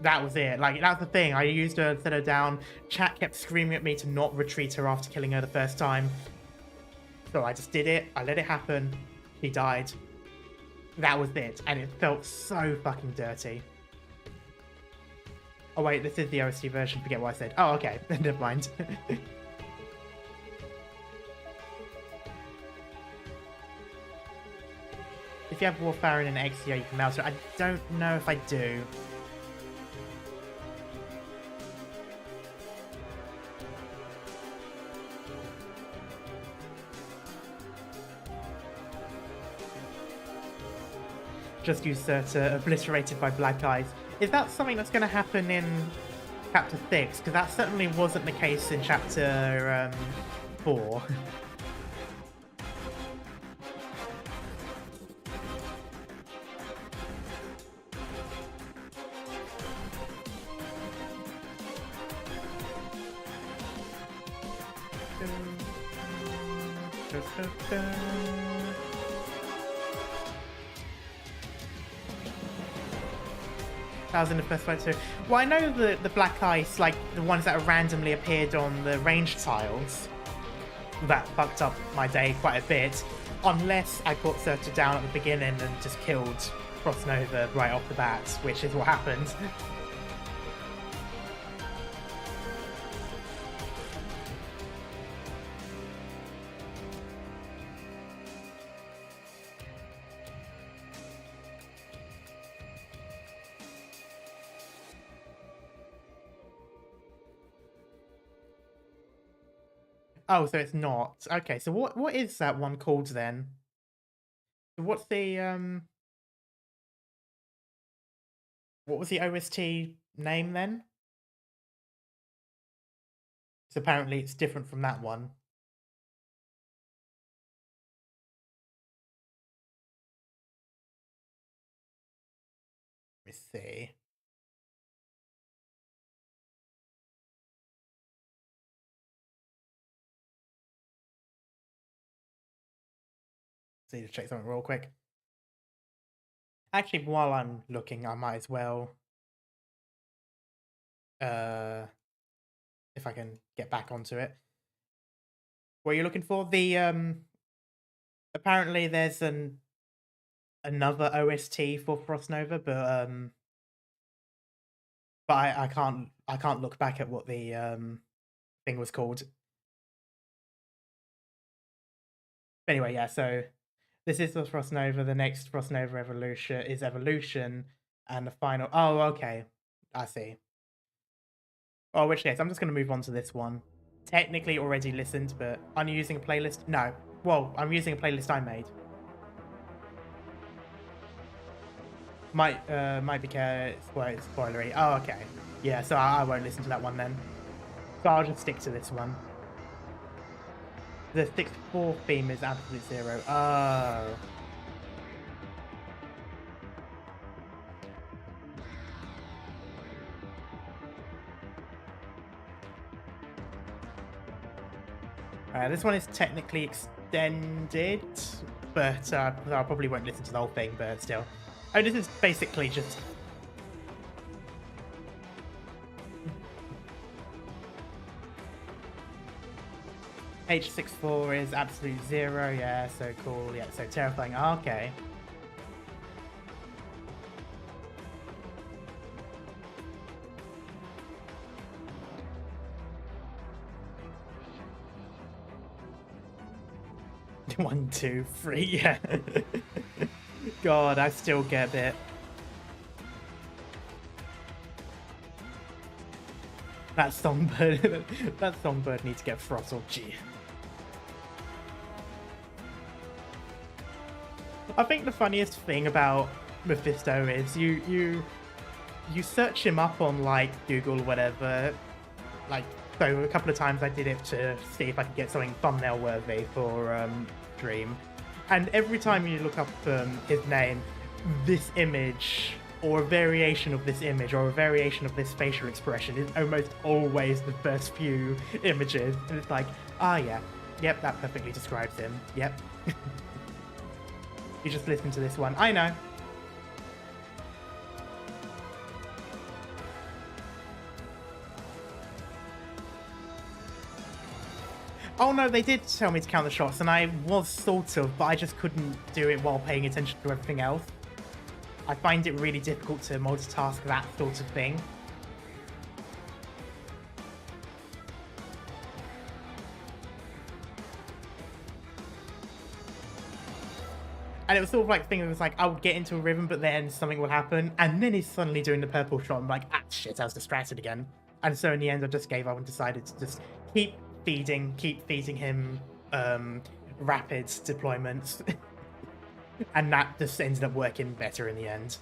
that was it. Like, that's the thing. I used her to set her down. Chat kept screaming at me to not retreat her after killing her the first time. So I just did it. I let it happen. She died. That was it. And it felt so fucking dirty. Oh wait, this is the OST version. Forget what I said. Oh, okay. Never mind. If you have Warfarin and Exia, you can melt it. I don't know if I do. Just use Surtur, obliterated by Black Eyes. Is that something that's going to happen in Chapter 6? Because that certainly wasn't the case in Chapter 4. That was in the first fight too. Well, I know the black ice, like the ones that randomly appeared on the range tiles, that fucked up my day quite a bit. Unless I put Surtur down at the beginning and just killed Frostnova right off the bat, which is what happened. Oh, so it's not. Okay, so what is that one called then? What's the what was the OST name then? So apparently it's different from that one. Let me see. See to check something real quick. Actually, while I'm looking, I might as well if I can get back onto it. What are you looking for? The apparently there's another OST for Frostnova, but I can't look back at what the thing was called. Anyway, yeah, so this is the Frostnova. The next Frostnova evolution is Evolution, and the final... Oh, okay. I see. Oh, which case, I'm just going to move on to this one. Technically already listened, but are you using a playlist? No. Well, I'm using a playlist I made. Might be spoilery. Oh, okay. Yeah, so I won't listen to that one then. So I'll just stick to this one. The 6-4 theme is absolute zero. Oh. This one is technically extended, but I probably won't listen to the whole thing, but still. Oh, this is basically just... H64 is absolute zero, yeah, so cool, yeah, so terrifying, okay. One, two, three, yeah. God, I still get it. That songbird, that songbird needs to get throttled, gee. I think the funniest thing about Mephisto is you search him up on like Google or whatever, like, so a couple of times I did it to see if I could get something thumbnail worthy for Dream, and every time you look up his name, this image or a variation of this image or a variation of this facial expression is almost always the first few images, and it's like, ah, yeah, yep, that perfectly describes him, yep. You just listen to this one, I know. Oh no, they did tell me to count the shots, and I was sort of, but I just couldn't do it while paying attention to everything else. I find it really difficult to multitask that sort of thing. And it was sort of like thing that was like, I would get into a rhythm, but then something would happen, and then he's suddenly doing the purple shot. I'm like, ah, shit, I was distracted again. And so in the end, I just gave up and decided to just keep feeding him rapid deployments. And that just ended up working better in the end.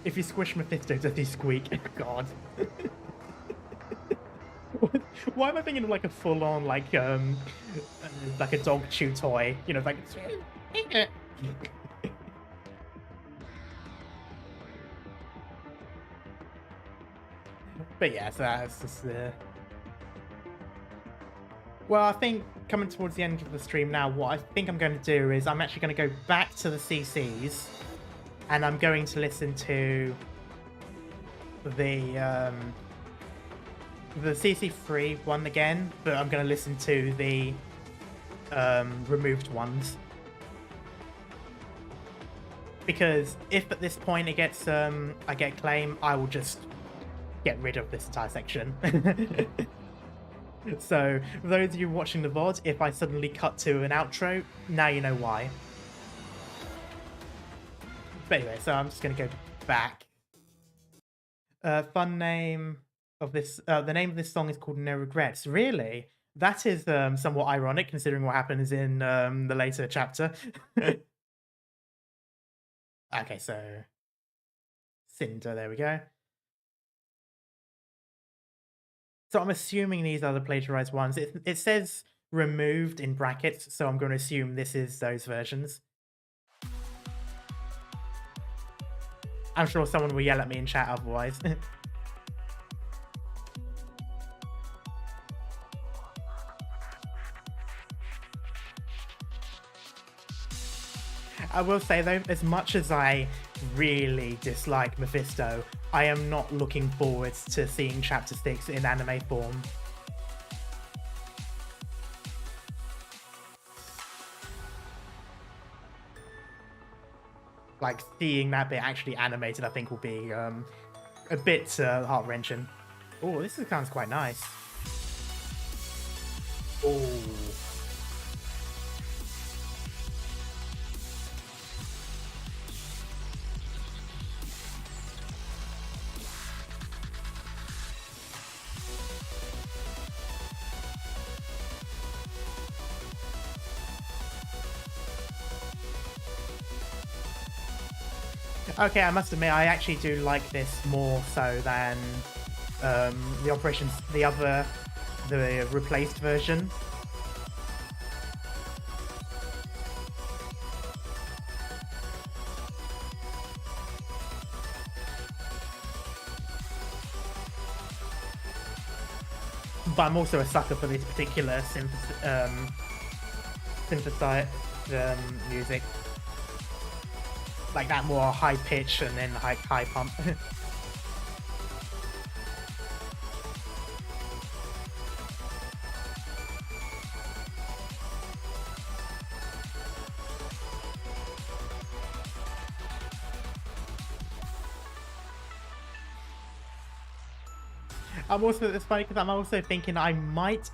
If you squish Mephisto, does he squeak? God. Why am I thinking of like a full-on like a dog chew toy? You know, like. But yeah, so that's just well, I think coming towards the end of the stream now, what I think I'm going to do is I'm actually going to go back to the CCs, and I'm going to listen to the CC3 one again, but I'm going to listen to the removed ones. Because if at this point it gets I get claim, I will just get rid of this entire section. So, for those of you watching the VOD, if I suddenly cut to an outro, now you know why. But anyway, so I'm just going to go back. Fun name of this, the name of this song is called No Regrets. Really? That is somewhat ironic, considering what happens in the later chapter. Okay, so... Cinder, there we go. So I'm assuming these are the plagiarized ones. It says removed in brackets, so I'm going to assume this is those versions. I'm sure someone will yell at me in chat otherwise. I will say though, as much as I really dislike Mephisto, I am not looking forward to seeing Chapter 6 in anime form. Like, seeing that bit actually animated, I think will be a bit heart-wrenching. Oh, this sounds quite nice. Oh. Okay, I must admit, I actually do like this more so than the replaced version. But I'm also a sucker for this particular synthesizer music. Like that more high pitch and then high pump. It's funny because I'm also thinking I might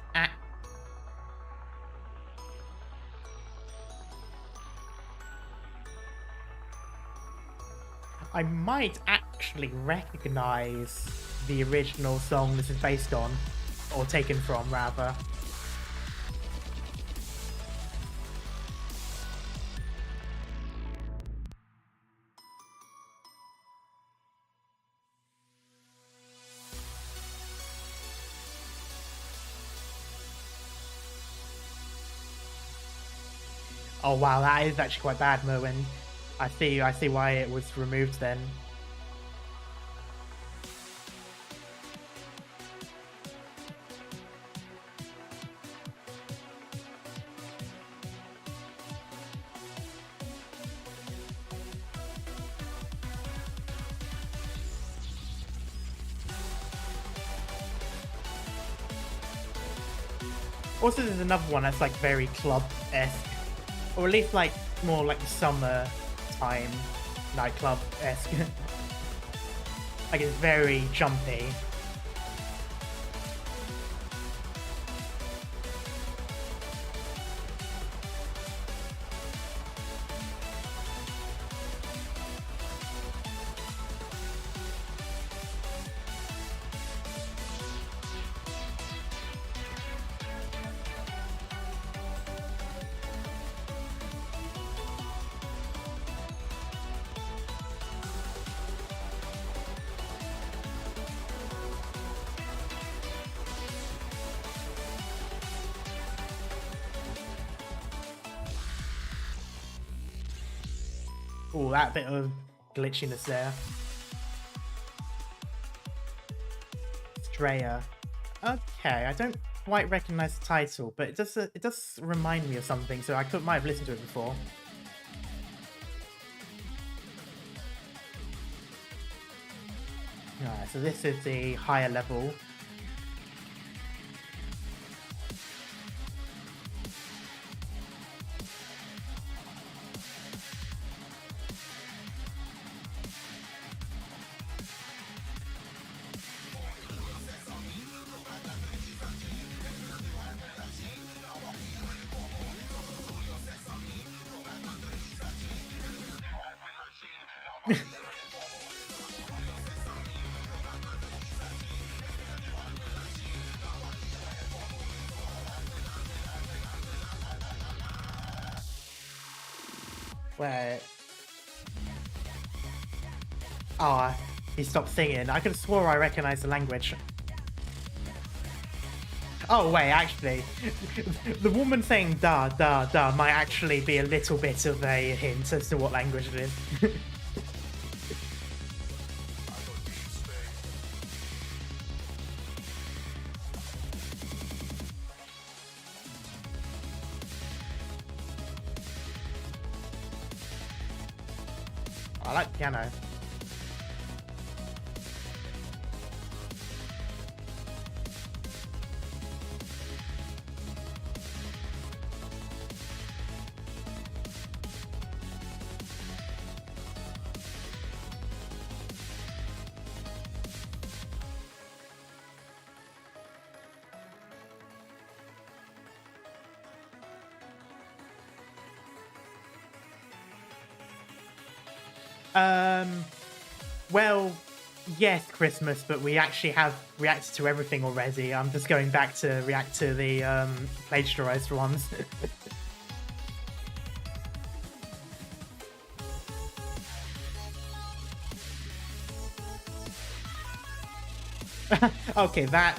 actually recognize the original song this is based on, or taken from, rather. Oh wow, that is actually quite bad, Merwin. I see why it was removed then. Also, there's another one that's like very club-esque, or at least like more like summertime nightclub-esque. Like it's very jumpy. Oh, that bit of glitchiness there. Straya. Okay, I don't quite recognize the title, but it does remind me of something, so might have listened to it before. Alright, so this is the higher level. Where? Oh, he stopped singing. I could have swore I recognized the language. Oh, wait, actually. The woman saying da, da, da might actually be a little bit of a hint as to what language it is. I like piano. Well, yes, Christmas, but we actually have reacted to everything already. I'm just going back to react to the plagiarized ones. Okay, that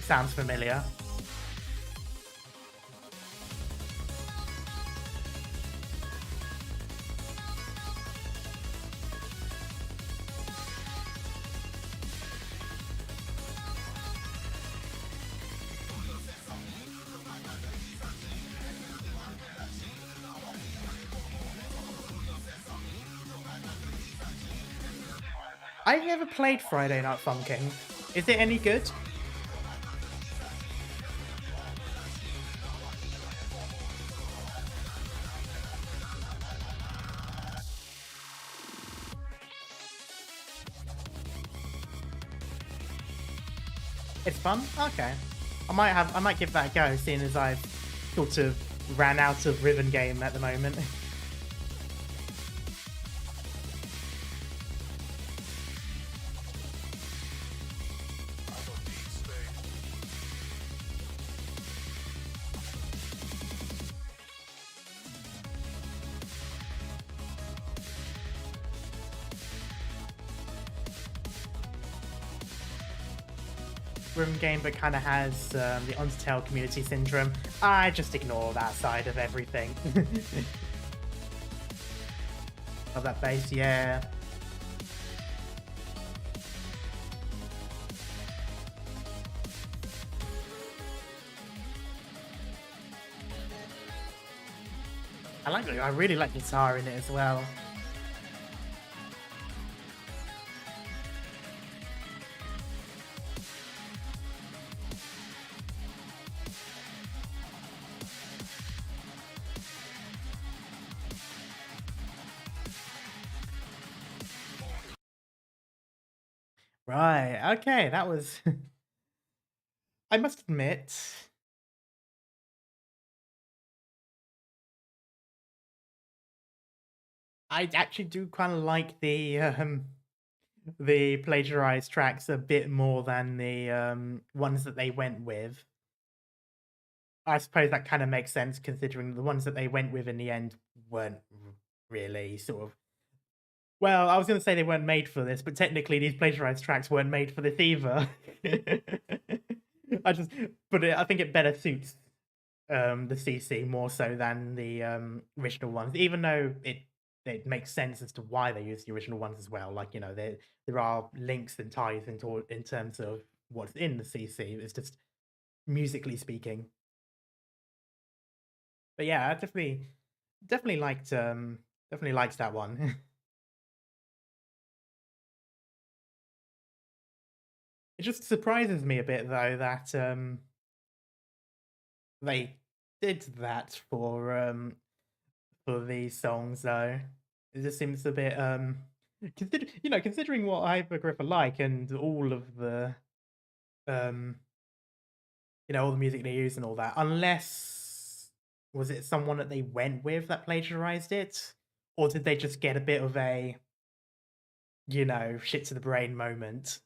sounds familiar. I've never played Friday Night Funkin'. Is it any good? It's fun? Okay. I might give that a go, seeing as I've sort of ran out of Ribbon Game at the moment. Ribbon Game, but kind of has the Undertale community syndrome. I just ignore that side of everything. Of that base, yeah. I really like guitar in it as well. Right, okay, that was I must admit, I actually do kind of like the plagiarized tracks a bit more than the ones that they went with. I suppose that kind of makes sense considering the ones that they went with in the end weren't really sort of. Well, I was going to say they weren't made for this, but technically these plagiarized tracks weren't made for this either. I just, but I think it better suits the CC more so than the original ones, even though it makes sense as to why they use the original ones as well. Like, you know, there are links and ties in terms of what's in the CC. It's just musically speaking. But yeah, I definitely liked that one. It just surprises me a bit though that they did that for these songs though. It just seems a bit considering what Hypergriff are like and all of the um all the music they use and all that, unless was it someone that they went with that plagiarized it? Or did they just get a bit of a, shit to the brain moment?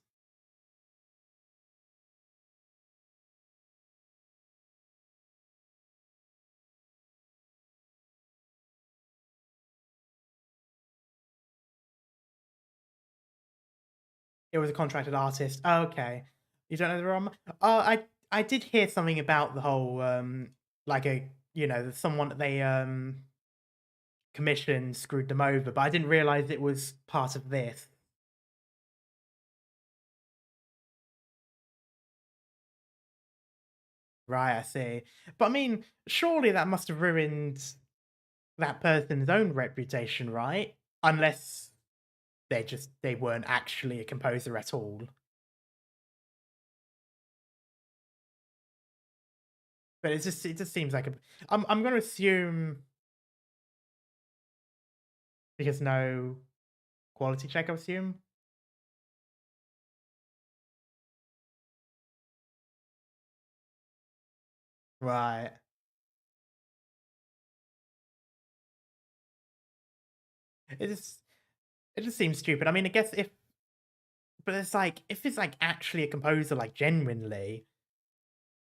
It was a contracted artist. Oh, okay. You don't know the ROM? Oh, I did hear something about the whole like someone that they commissioned screwed them over, but I didn't realize it was part of this. Right, I see. But I mean, surely that must have ruined that person's own reputation, right? Unless they weren't actually a composer at all. But it just seems like a I'm gonna assume because no quality check, I assume. Right. It just it just seems stupid. I mean, I guess if but it's like if it's like actually a composer, like genuinely,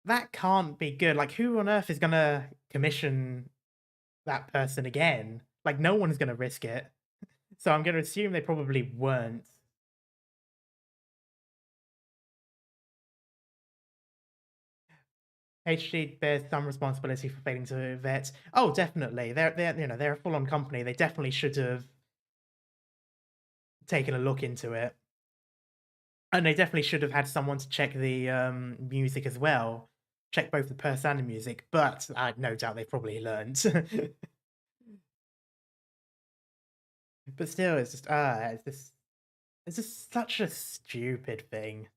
that can't be good. Like who on earth is gonna commission that person again? Like no one's gonna risk it. So I'm gonna assume they probably weren't. HD bears some responsibility for failing to vet. Oh, definitely. They're a full on company. They definitely should have taken a look into it. And they definitely should have had someone to check the music as well. Check both the purse and the music, but I no doubt they probably learned. But still, it's just It's just such a stupid thing.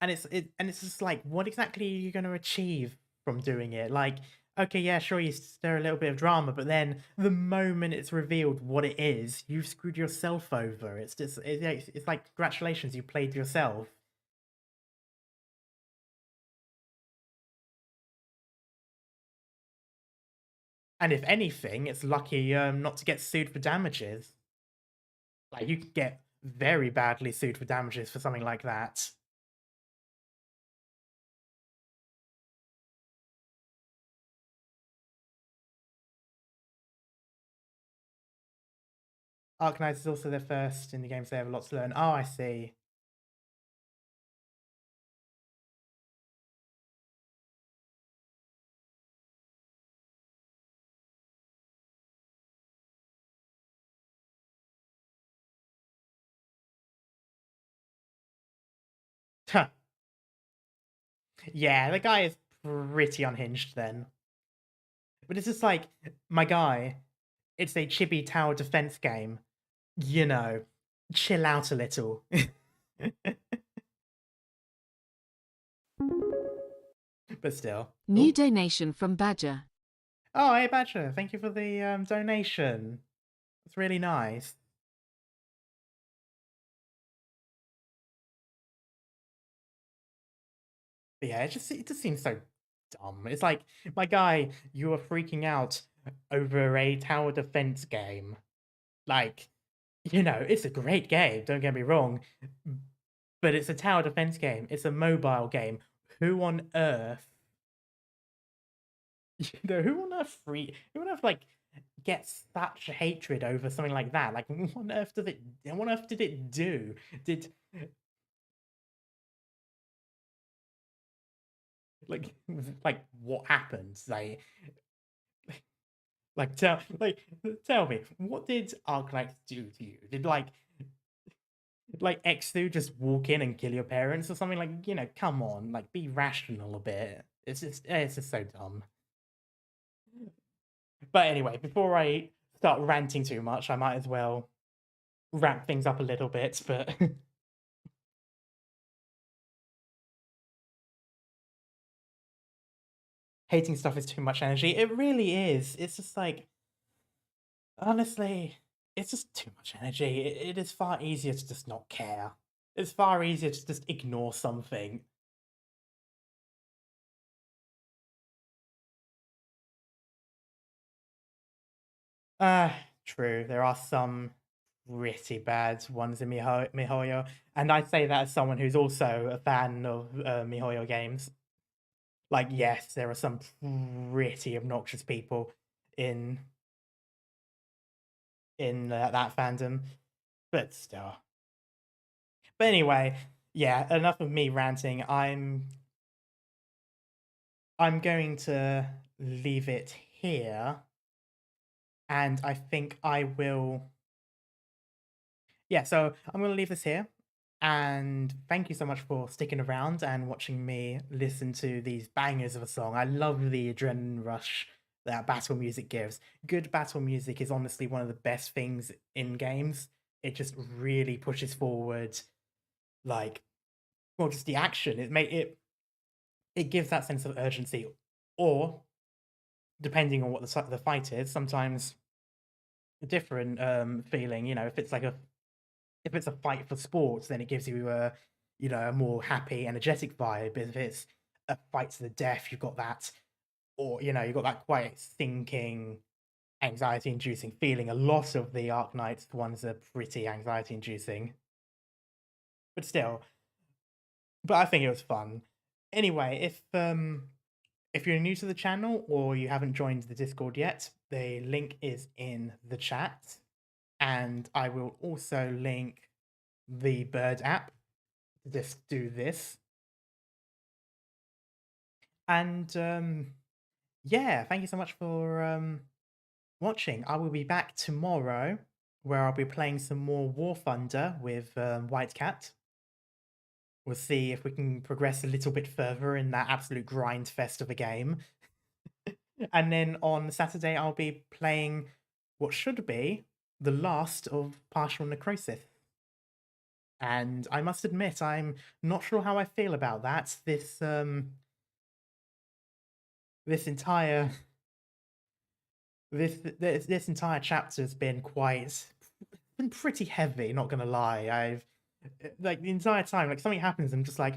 And it's just like, what exactly are you going to achieve from doing it? Like, okay, yeah, sure, you stir a little bit of drama, but then the moment it's revealed what it is, you've screwed yourself over. It's just, it's like, congratulations, you played yourself. And if anything, it's lucky not to get sued for damages. Like, you could get very badly sued for damages for something like that. Arknights is also their first in the game, so they have a lot to learn. Oh, I see. Yeah, the guy is pretty unhinged then. But it's just like, my guy, it's a chibi tower defense game. You know, chill out a little. But still. New Ooh. donation from Badger. Oh, hey, Badger, thank you for the donation. It's really nice. But yeah, it just seems so dumb. It's like, my guy, you are freaking out over a tower defense game. Like, you know, it's a great game, don't get me wrong. But it's a tower defense game. It's a mobile game. Who on earth, who on earth like gets such hatred over something like that? Like, what on earth did it do? Did like like what happened? Tell me, what did Arknights do to you? Did like Exu just walk in and kill your parents or something? Like, you know, come on, like be rational a bit. It's just so dumb. But anyway, before I start ranting too much, I might as well wrap things up a little bit. But hating stuff is too much energy. It really is. It's just like, honestly, it's just too much energy. It is far easier to just not care. It's far easier to just ignore something. True. There are some pretty bad ones in MiHoYo, and I say that as someone who's also a fan of MiHoYo games. Like, yes, there are some pretty obnoxious people in that fandom, but still. But anyway, yeah, enough of me ranting. I'm going to leave it here, and I think I will. Yeah, so I'm going to leave this here. And thank you so much for sticking around and watching me listen to these bangers of a song. I love the adrenaline rush that battle music gives. Good battle music is honestly one of the best things in games. It just really pushes forward, like, well, just the action. It gives that sense of urgency, or depending on what the fight is, sometimes a different feeling. You know, if it's a fight for sports, then it gives you a, you know, a more happy, energetic vibe. If it's a fight to the death, you've got that, or you know, you've got that quite sinking, anxiety-inducing feeling. A lot of the Arknights ones are pretty anxiety-inducing, but still. But I think it was fun. Anyway, if you're new to the channel or you haven't joined the Discord yet, the link is in the chat, and I will also link the Bird app. Just do this. And yeah, thank you so much for watching. I will be back tomorrow where I'll be playing some more War Thunder with White Cat. We'll see if we can progress a little bit further in that absolute grind fest of a game. And then on Saturday, I'll be playing what should be the last of Partial Necrosis. And I must admit, I'm not sure how I feel about that. This entire this entire chapter has been pretty heavy, not gonna lie. I've like the entire time, like something happens, I'm just like,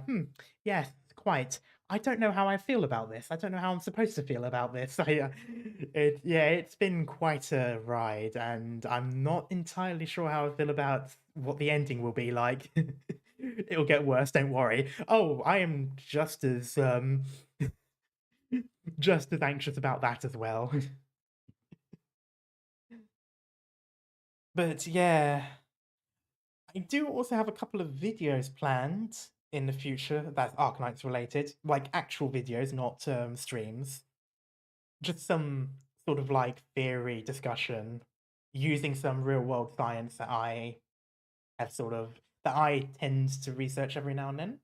yes, quite. I don't know how I feel about this. I don't know how I'm supposed to feel about this. It's been quite a ride, and I'm not entirely sure how I feel about what the ending will be like. It'll get worse, don't worry. Oh, I am just as anxious about that as well. But yeah, I do also have a couple of videos planned in the future that's Arknights related, like actual videos, not streams. Just some sort of like theory discussion using some real world science that I tend to research every now and then.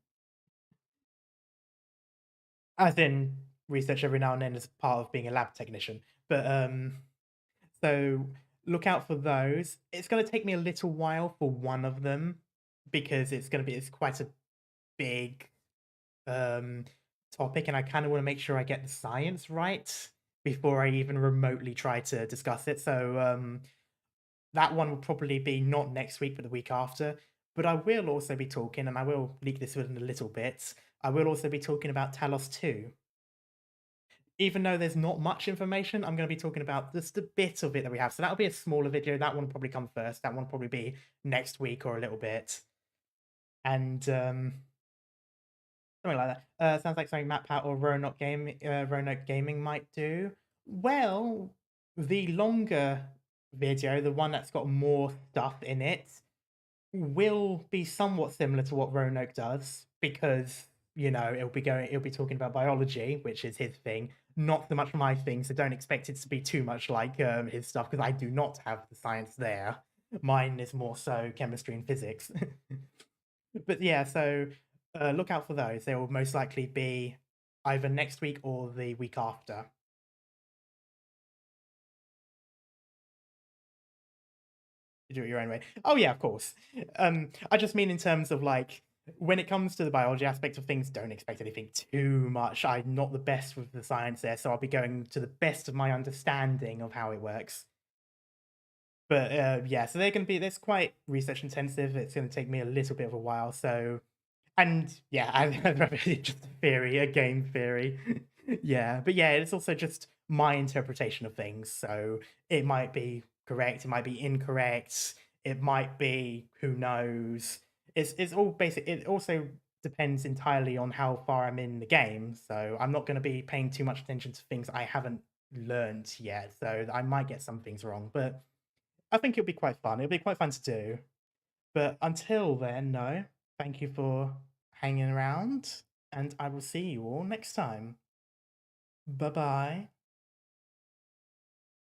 As in research every now and then as part of being a lab technician. But so look out for those. It's gonna take me a little while for one of them because it's quite a big um topic, and I kind of want to make sure I get the science right before I even remotely try to discuss it. So that one will probably be not next week but the week after. But I will also be talking, and I will leak this in a little bit, I will also be talking about Talos 2. Even though there's not much information, I'm going to be talking about just a bit of it that we have. So that'll be a smaller video. That one will probably come first. That one will probably be next week or a little bit. And something like that. Sounds like something MatPat or Roanoke Gaming might do. Well, the longer video, the one that's got more stuff in it, will be somewhat similar to what Roanoke does because it'll be talking about biology, which is his thing, not so much my thing. So don't expect it to be too much like his stuff because I do not have the science there. Mine is more so chemistry and physics. But yeah, so look out for those. They will most likely be either next week or the week after. You do it your own way. Oh yeah, of course. I just mean in terms of like when it comes to the biology aspect of things, don't expect anything too much. I'm not the best with the science there, so I'll be going to the best of my understanding of how it works. But yeah, so that's quite research intensive. It's going to take me a little bit of a while. So, and yeah, I'd rather just a theory, a game theory. Yeah, but yeah, it's also just my interpretation of things. So it might be correct, it might be incorrect, it might be who knows. It's all basic. It also depends entirely on how far I'm in the game. So I'm not going to be paying too much attention to things I haven't learned yet. So I might get some things wrong, but I think it'll be quite fun. It'll be quite fun to do. But until then, no, thank you for hanging around, and I will see you all next time. Bye bye.